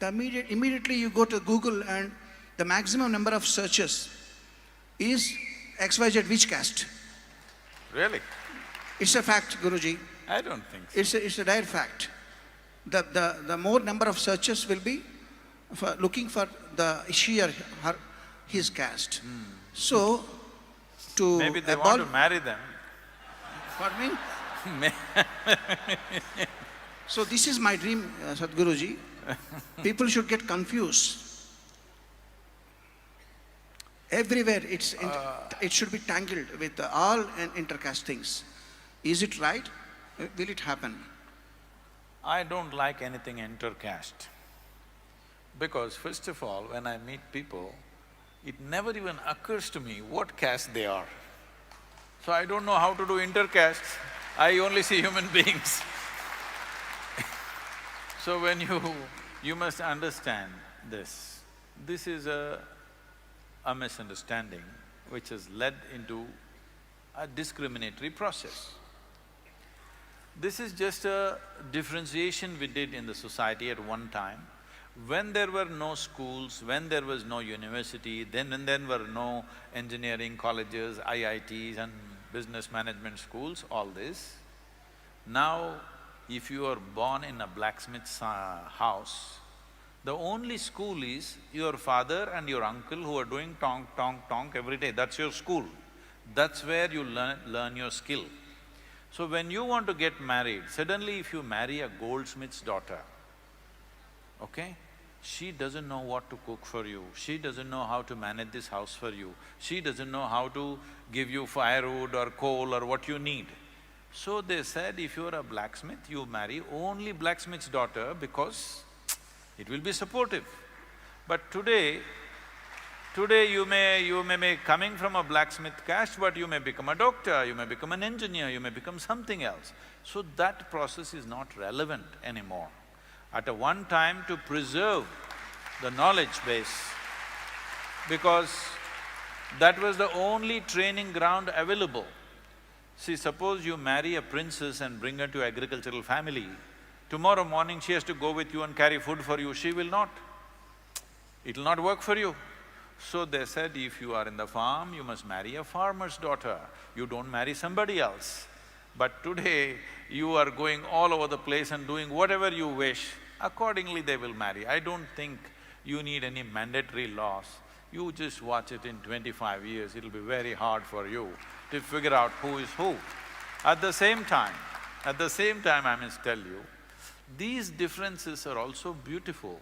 Immediately you go to Google and the maximum number of searches is XYZ which caste. Really? It's a fact, Guruji. I don't think so. It's a dire fact. The more number of searches will be for looking for she or his caste. So, to Maybe they want to marry them. Pardon me? So this is my dream, Sadhguruji. People should get confused. Everywhere it should be tangled with all intercaste things. Is it right? Will it happen? I don't like anything intercaste. Because first of all, when I meet people, it never even occurs to me what caste they are. So I don't know how to do intercaste, I only see human beings. So when you must understand this. This is a misunderstanding which has led into a discriminatory process. This is just a differentiation we did in the society at one time. When there were no schools, when there was no university, then when there were no engineering colleges, IITs and business management schools, all this. Now, if you are born in a blacksmith's house, the only school is your father and your uncle who are doing tonk, tonk, tonk every day, that's your school. That's where you learn your skill. So when you want to get married, suddenly if you marry a goldsmith's daughter, okay, she doesn't know what to cook for you, she doesn't know how to manage this house for you, she doesn't know how to give you firewood or coal or what you need. So they said, if you're a blacksmith, you marry only blacksmith's daughter because it will be supportive. But today you may be coming from a blacksmith caste, but you may become a doctor, you may become an engineer, you may become something else. So that process is not relevant anymore. At a one time to preserve the knowledge base, because that was the only training ground available. See, suppose you marry a princess and bring her to agricultural family, tomorrow morning she has to go with you and carry food for you, she will not. It'll not work for you. So they said, if you are in the farm, you must marry a farmer's daughter, you don't marry somebody else. But today, you are going all over the place and doing whatever you wish, accordingly they will marry. I don't think you need any mandatory laws. You just watch it in 25 years, it'll be very hard for you to figure out who is who. At the same time, I must tell you, these differences are also beautiful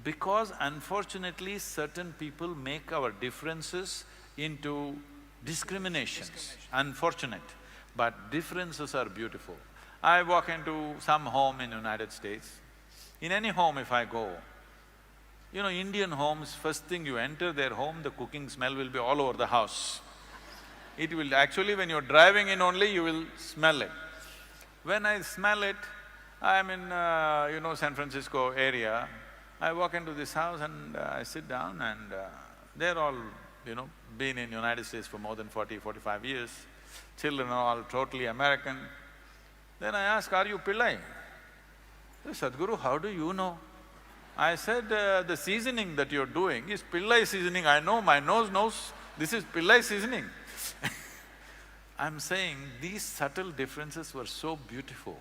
because unfortunately certain people make our differences into discriminations. Unfortunate, but differences are beautiful. I walk into some home in United States, in any home if I go, you know, Indian homes, first thing you enter their home, the cooking smell will be all over the house. It will… actually when you're driving in only, you will smell it. When I smell it, I'm in, San Francisco area, I walk into this house and I sit down and they're all, been in United States for more than 40–45 years. Children are all totally American. Then I ask, are you Pillai? They say, Sadhguru, how do you know? I said, the seasoning that you're doing is Pillai seasoning, I know, my nose knows, this is Pillai seasoning. I'm saying these subtle differences were so beautiful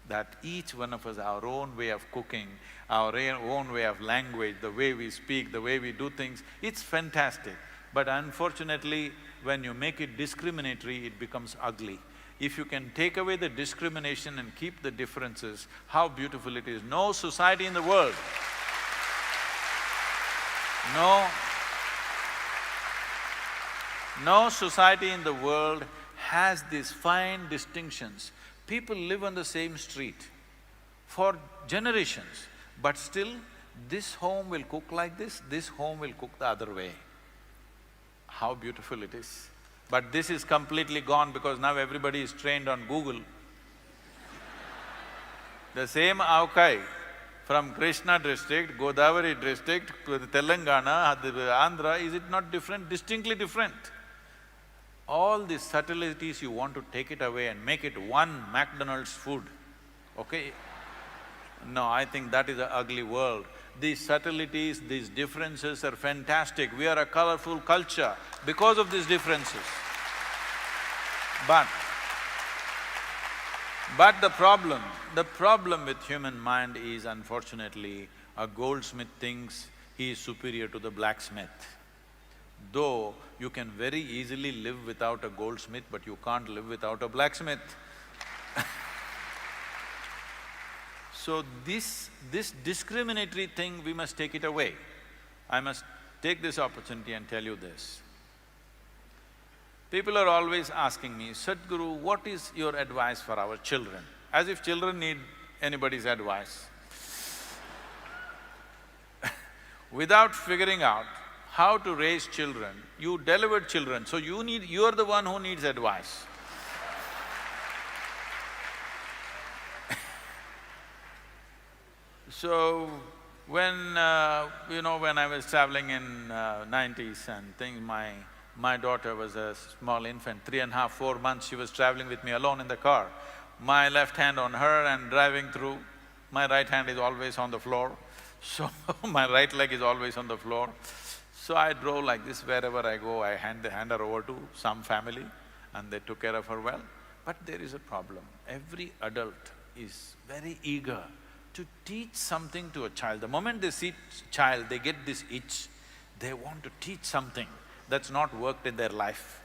that each one of us, our own way of cooking, our own way of language, the way we speak, the way we do things, it's fantastic. But unfortunately, when you make it discriminatory, it becomes ugly. If you can take away the discrimination and keep the differences, how beautiful it is. No society in the world, no society in the world has these fine distinctions. People live on the same street for generations, but still this home will cook like this home will cook the other way. How beautiful it is. But this is completely gone because now everybody is trained on Google. The same avkai from Krishna district, Godavari district, Telangana, Andhra, is it not different? Distinctly different. All these subtleties you want to take it away and make it one McDonald's food, okay? No, I think that is an ugly world. These subtleties, these differences are fantastic. We are a colorful culture because of these differences. But the problem with human mind is unfortunately, a goldsmith thinks he is superior to the blacksmith. Though you can very easily live without a goldsmith, but you can't live without a blacksmith. So this discriminatory thing, we must take it away. I must take this opportunity and tell you this. People are always asking me, Sadhguru, what is your advice for our children? As if children need anybody's advice. Without figuring out how to raise children, you delivered children, so you're the one who needs advice. So, when I was traveling in 90s and things, my daughter was a small infant, 3.5, 4 months, she was traveling with me alone in the car. My left hand on her and driving through, my right hand is always on the floor, so my right leg is always on the floor. So I drove like this, wherever I go, I hand her over to some family and they took care of her well. But there is a problem. Every adult is very eager to teach something to a child. The moment they see child, they get this itch, they want to teach something that's not worked in their life.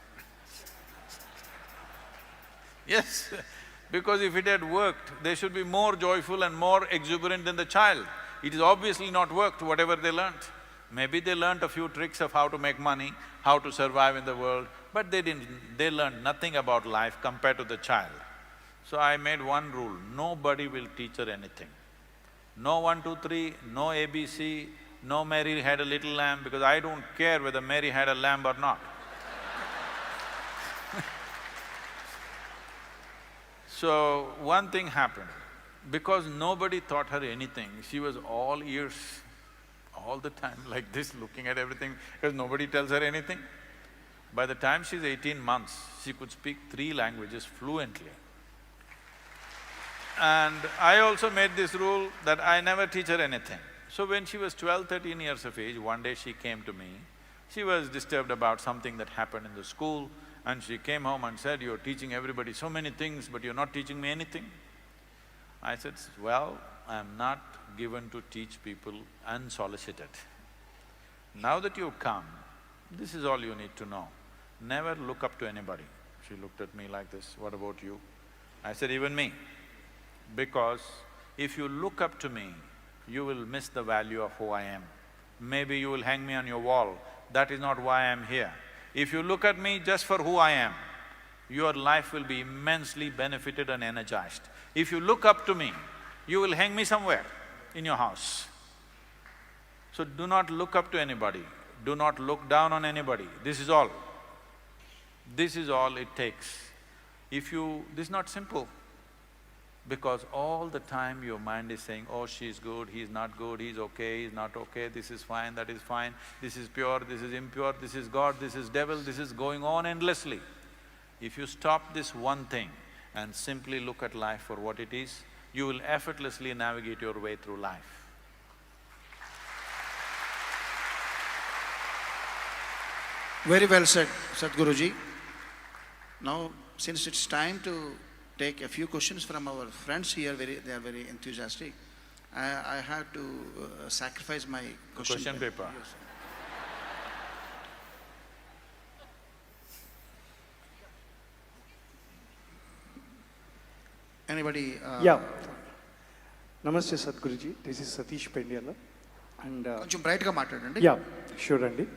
Yes, because if it had worked, they should be more joyful and more exuberant than the child. It is obviously not worked, whatever they learnt. Maybe they learnt a few tricks of how to make money, how to survive in the world, but they learned nothing about life compared to the child. So I made one rule, nobody will teach her anything. No 1, 2, 3, no ABC, no Mary had a little lamb, because I don't care whether Mary had a lamb or not. So, one thing happened, because nobody taught her anything, she was all ears, all the time like this, looking at everything, because nobody tells her anything. By the time she's 18 months, she could speak 3 languages fluently. And I also made this rule that I never teach her anything. So when she was 12, 13 years of age, one day she came to me, She was disturbed about something that happened in the school, and she came home and said, "You're teaching everybody so many things, but you're not teaching me anything." I said, "Well, I'm not given to teach people unsolicited. Now that you've come, this is all you need to know. Never look up to anybody." She looked at me like this, "What about you?" I said, "Even me. Because if you look up to me, you will miss the value of who I am. Maybe you will hang me on your wall, that is not why I am here. If you look at me just for who I am, your life will be immensely benefited and energized. If you look up to me, you will hang me somewhere in your house. So do not look up to anybody, do not look down on anybody, this is all. This is all it takes. This is not simple, because all the time your mind is saying, oh, she's good, he's not good, he's okay, he's not okay, this is fine, that is fine, this is pure, this is impure, this is God, this is devil, this is going on endlessly. If you stop this one thing and simply look at life for what it is, you will effortlessly navigate your way through life. Very well said, Sadhguruji. Now, since it's time to take a few questions from our friends here, they are very enthusiastic, I have to sacrifice my question paper. Yes. Anybody? Yeah. Namaste Sadhguruji, this is Satish Pendiala. And కొంచెం బ్రైట్గా మాట్లాడండి. yeah, sure అండి.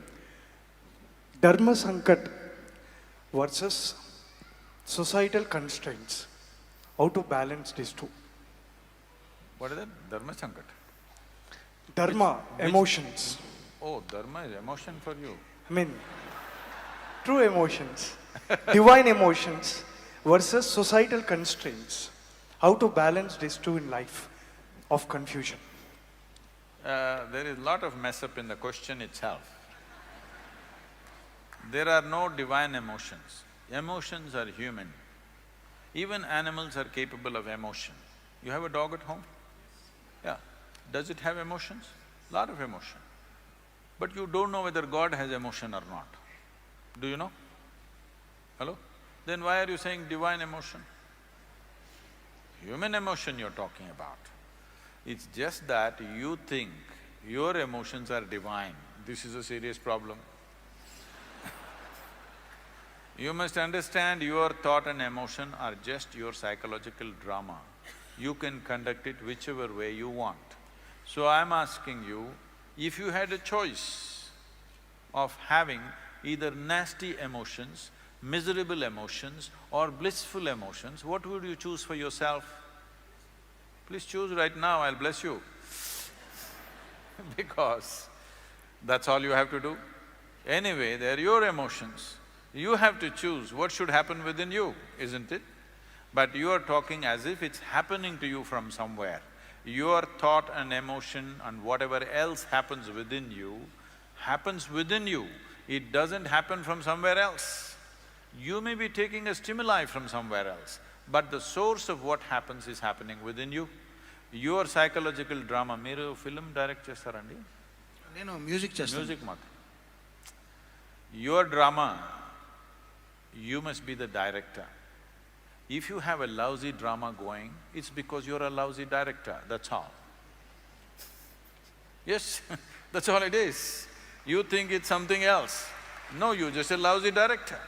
Dharma Sankat versus societal constraints. How to balance these two? What is that? Dharma Sankat? Dharma, emotions. Oh, dharma is emotion for you. I mean, true emotions, divine emotions versus societal constraints. How to balance these two in life of confusion? There is a lot of mess up in the question itself. There are no divine emotions. Emotions are human. Even animals are capable of emotion. You have a dog at home? Yeah. Does it have emotions? Lot of emotion. But you don't know whether God has emotion or not. Do you know? Hello? Then why are you saying divine emotion? Human emotion you're talking about. It's just that you think your emotions are divine. This is a serious problem. You must understand your thought and emotion are just your psychological drama. You can conduct it whichever way you want. So I'm asking you, if you had a choice of having either nasty emotions, miserable emotions or blissful emotions, what would you choose for yourself? Please choose right now, I'll bless you because that's all you have to do. Anyway, they're your emotions. You have to choose what should happen within you, isn't it? But you are talking as if it's happening to you from somewhere. Your thought and emotion and whatever else happens within you, happens within you. It doesn't happen from somewhere else. You may be taking a stimuli from somewhere else, but the source of what happens is happening within you. Your psychological drama, మీరు film direct చేస్తారండి? నేను music చేస్తాను. Music మాత్రం. Your drama, you must be the director. If you have a lousy drama going, it's because you're a lousy director, that's all. Yes, that's all it is. You think it's something else. No, you're just a lousy director.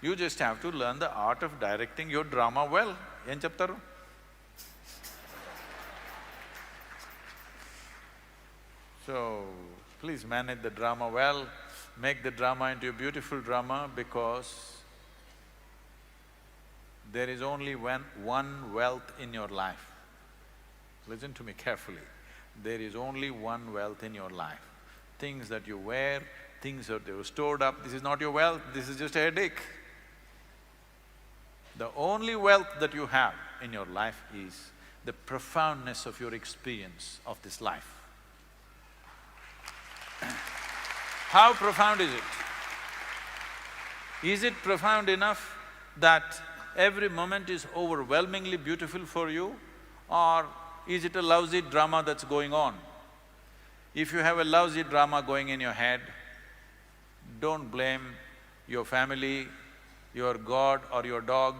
You just have to learn the art of directing your drama well. ఏం చెప్తారు? So, please manage the drama well, make the drama into a beautiful drama, because there is only one wealth in your life. Listen to me carefully. There is only one wealth in your life. Things that you wear, things that you stored up, this is not your wealth, this is just a headache. The only wealth that you have in your life is the profoundness of your experience of this life. How profound is it? Is it profound enough that every moment is overwhelmingly beautiful for you, or is it a lousy drama that's going on? If you have a lousy drama going in your head, Don't blame your family, your God or your dog.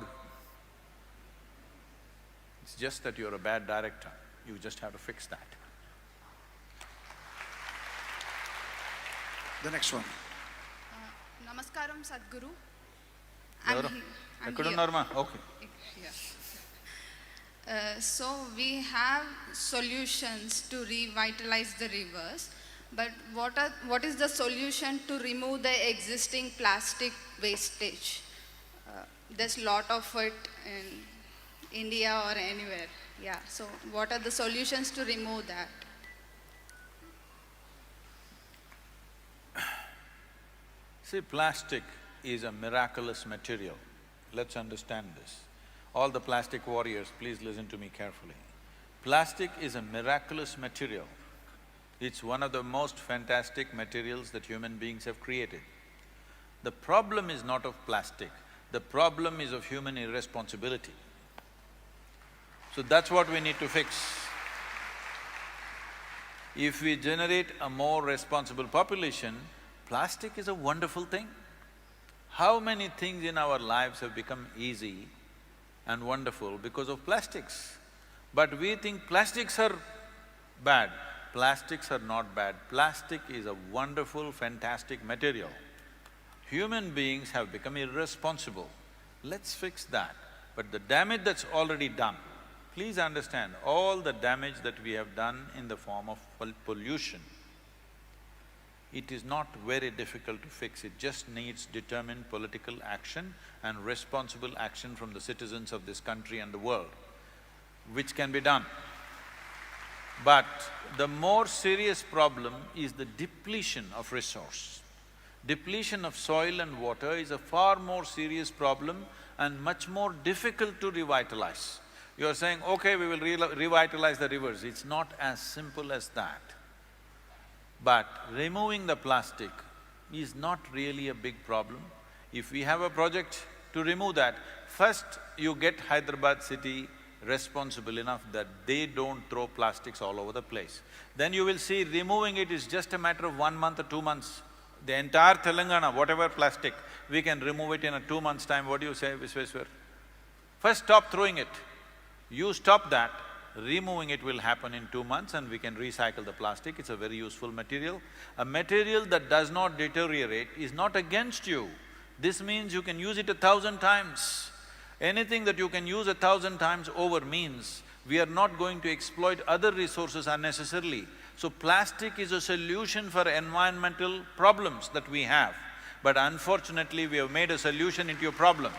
It's just that you're a bad director. You just have to fix that. The next one. Namaskaram, Sadhguru. ఎవరు? ఎక్కడున్నారమ్మా? Okay. So we have solutions to revitalize the rivers, but what is the solution to remove the existing plastic wastage? There's lot of it in India or anywhere. Yeah, so what are the solutions to remove that? See, plastic is a miraculous material. Let's understand this. All the plastic warriors, please listen to me carefully. Plastic is a miraculous material. It's one of the most fantastic materials that human beings have created. The problem is not of plastic, the problem is of human irresponsibility. So that's what we need to fix. If we generate a more responsible population, plastic is a wonderful thing. How many things in our lives have become easy and wonderful because of plastics? But we think plastics are bad. Plastics are not bad. Plastic is a wonderful, fantastic material. Human beings have become irresponsible. Let's fix that. But the damage that's already done, please understand, all the damage that we have done in the form of pollution, it is not very difficult to fix, it just needs determined political action and responsible action from the citizens of this country and the world, which can be done. But the more serious problem is the depletion of resource. Depletion of soil and water is a far more serious problem and much more difficult to revitalize. You're saying, okay, we will revitalize the rivers. It's not as simple as that. But removing the plastic is not really a big problem. If we have a project to remove that, first you get Hyderabad city responsible enough that they don't throw plastics all over the place. Then you will see removing it is just a matter of 1 month or 2 months. The entire Telangana, whatever plastic, we can remove it in a 2 months' time. What do you say, Visweswar? First stop throwing it. You stop that, removing it will happen in 2 months and we can recycle the plastic. It's a very useful material. A material that does not deteriorate is not against you. This means you can use it 1,000 times. Anything that you can use 1,000 times over means we are not going to exploit other resources unnecessarily. So plastic is a solution for environmental problems that we have. But unfortunately, we have made a solution into a problem.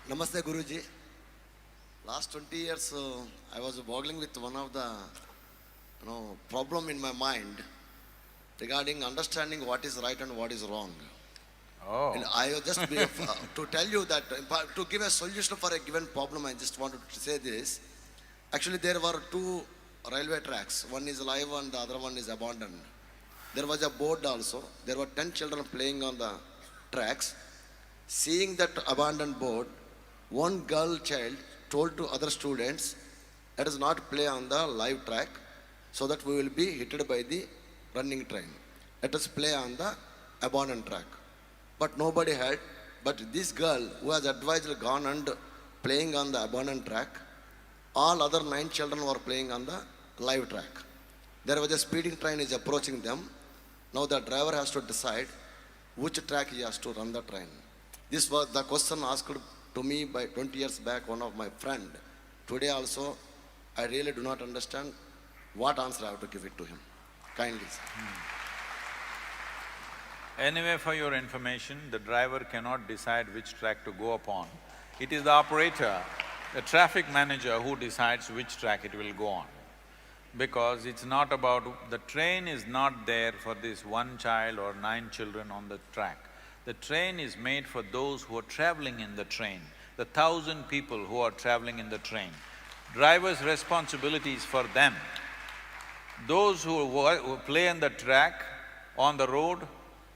Namaste Guruji. Last 20 years I was boggling with one of the problem in my mind regarding understanding what is right and what is wrong. Oh. And I was just to tell you that to give a solution for a given problem, I just wanted to say this. Actually there were 2 railway tracks, one is live and the other one is abandoned. There was a board also, there were 10 children playing on the tracks. Seeing that abandoned board, one girl child told to other students, let us not play on the live track so that we will be hit by the running train. Let us play on the abandoned track. But nobody had, but this girl who has advised gone and playing on the abandoned track, all other 9 children were playing on the live track. There was a speeding train is approaching them. Now the driver has to decide which track he has to run the train. This was the question asked to me by 20 years back one of my friend. Today also, I really do not understand what answer I have to give it to him. Kindly, sir. Anyway, for your information, the driver cannot decide which track to go upon. It is the operator, the traffic manager who decides which track it will go on. Because it's not about… the train is not there for this 1 child or 9 children on the track. The train is made for those who are traveling in the train, the 1,000 people who are traveling in the train. Driver's responsibility is for them. Those who play on the track, on the road,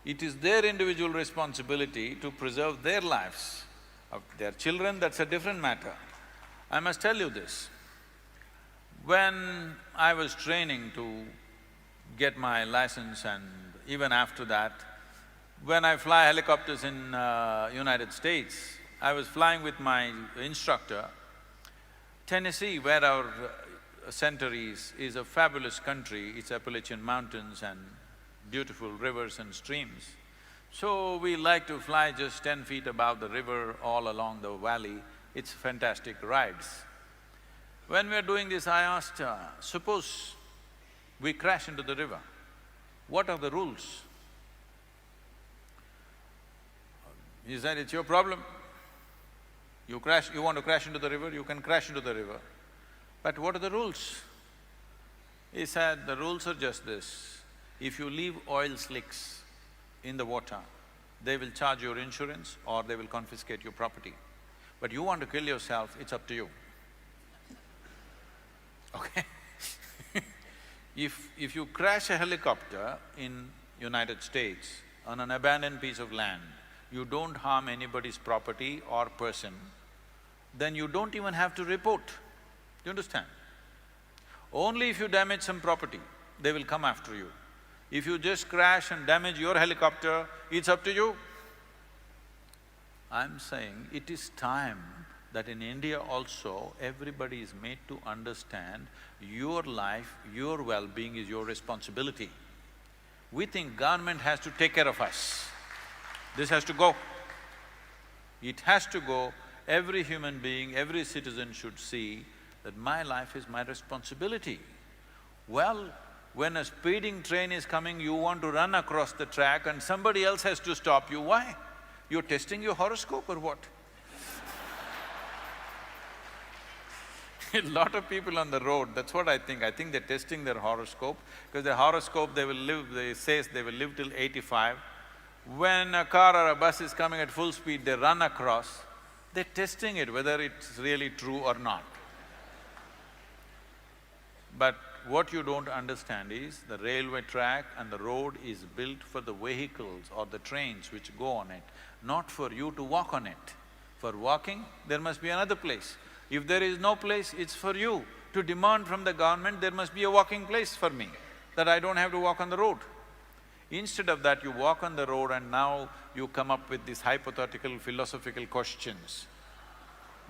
it is their individual responsibility to preserve their lives. Of their children, that's a different matter. I must tell you this. When I was training to get my license and even after that, when I fly helicopters in United States, I was flying with my instructor. Tennessee, where our center is a fabulous country. It's Appalachian Mountains and beautiful rivers and streams. So we like to fly just 10 feet above the river all along the valley. It's fantastic rides. When we are doing this, I asked, suppose we crash into the river, what are the rules? He said, it's your problem. You want to crash into the river, you can crash into the river. But what are the rules? He said, the rules are just this. If you leave oil slicks in the water, they will charge your insurance or they will confiscate your property. But you want to kill yourself, it's up to you. Okay? If you crash a helicopter in United States on an abandoned piece of land, you don't harm anybody's property or person, then you don't even have to report. Do you understand? Only if you damage some property, they will come after you. If you just crash and damage your helicopter, it's up to you. I'm saying it is time that in India also, everybody is made to understand your life, your well-being is your responsibility. We think government has to take care of us. This has to go. It has to go. Every human being, every citizen should see that my life is my responsibility. Well, when a speeding train is coming, you want to run across the track and somebody else has to stop you. Why? You're testing your horoscope or what? A lot of people on the road, that's what I think they're testing their horoscope, because their horoscope they says they will live till 85. When a car or a bus is coming at full speed, they run across, they're testing it whether it's really true or not. But what you don't understand is the railway track and the road is built for the vehicles or the trains which go on it, not for you to walk on it. For walking, there must be another place. If there is no place, it's for you to demand from the government, there must be a walking place for me, that I don't have to walk on the road. Instead of that, you walk on the road and now you come up with these hypothetical, philosophical questions.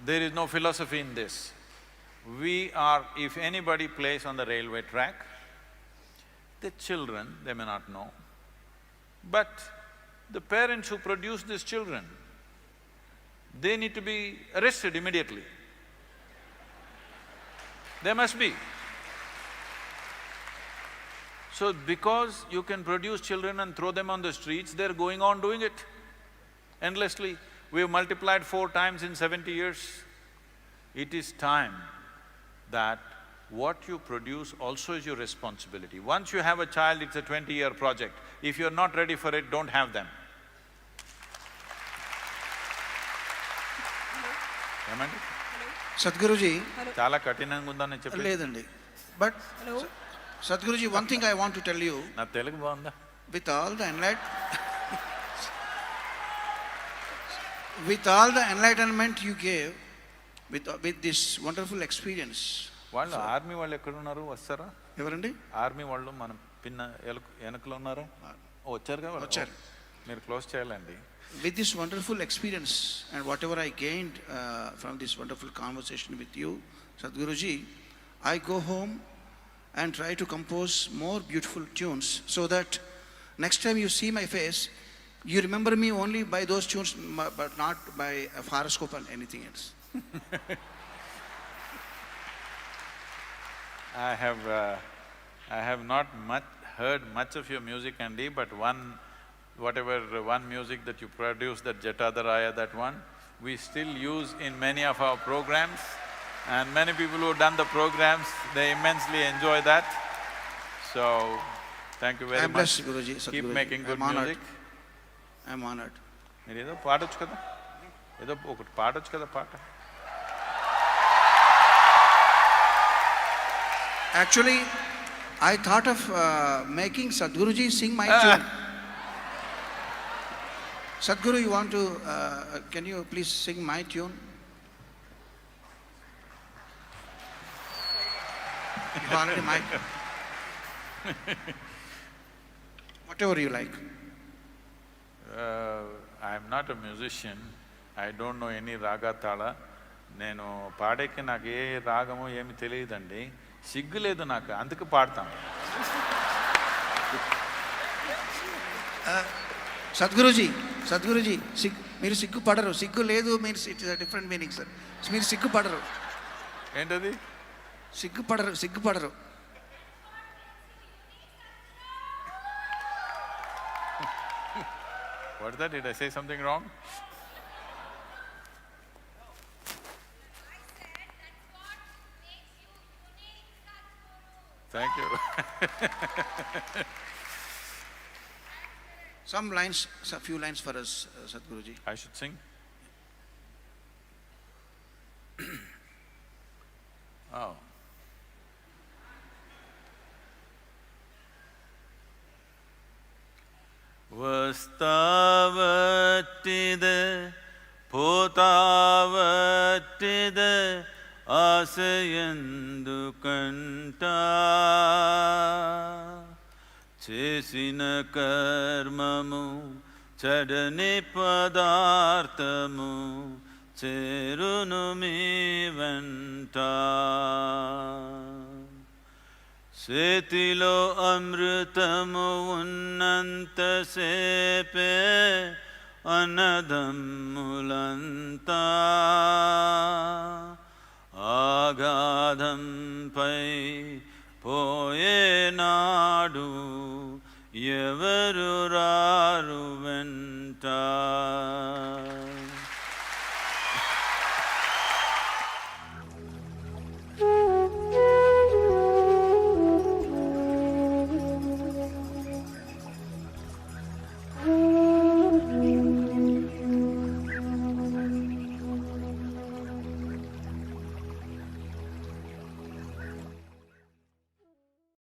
There is no philosophy in this. If anybody plays on the railway track, the children, they may not know, but the parents who produce these children, they need to be arrested immediately. They must be. So because you can produce children and throw them on the streets, they're going on doing it endlessly. We've multiplied 4 times in 70 years. It is time that what you produce also is your responsibility. Once you have a child, it's a 20-year project. If you're not ready for it, don't have them. ఏమండి? Sadhguruji, చాలా కఠినంగా ఉందని చెప్పి లేదండి. But Sadhguruji, one thing I want to tell you, నా తెలుగు బాగుందా? with all the enlightenment you gave, with this wonderful experience. వాళ్ళు army వాళ్ళు ఎక్కడున్నారు? వస్తారా? ఎవరండి? ఆర్మీ వాళ్ళు మన వెనకలో ఉన్నారా? వచ్చారుగా వాళ్ళు? వచ్చారు. మీరు క్లోజ్ చేయాలండి. With this wonderful experience and whatever I gained from this wonderful conversation with you, Sadhguruji, I go home and try to compose more beautiful tunes so that next time you see my face, you remember me only by those tunes but not by a horoscope and anything else. I have not heard much of your music, Andy, but one music that you produced, that Jatadaraya, that one, we still use in many of our programs, and many people who have done the programs, they immensely enjoy that. So, thank you very I'm much. blessed, Guruji, Keep Sadhguruji. making good I'm honored. music. I'm honored. మీరు ఏదో పాడొచ్చు కదా? ఏదో ఒకటి పాడొచ్చు కదా పాట? Actually, I thought of making Sadhguruji sing my tune. Sadhguru, you want to… can you please sing my tune? You already mic. Whatever you like. I am not a musician. I don't know any raga tala. నేను పాడేకి నాకు ఏ రాగమో ఏమి తెలియదండి, సిగ్గు లేదు నాకు, అందుకు పాడతాను. సద్గురుజీ, మీరు సిగ్గుపడరు. సిగ్గు లేదు means it is different meaning sir. మీరు సిగ్గుపడరు. ఏంటది? సిగ్గుపడరు. What is that? Did I say something wrong? Thank you. Some lines, a few lines for us, Sadhguruji. I should sing? Oh. వస్తావట్టిదే పోతావట్టిదే ఆశయందుకంట, చేసిన కర్మము చెడని పదార్థము చేరును మీ వెంట. చేతిలో అమృతము ఉన్నంతసేపే అన్నదమ్ములంతా, ఆగాధంపై పోయేనాడు ఎవరు రా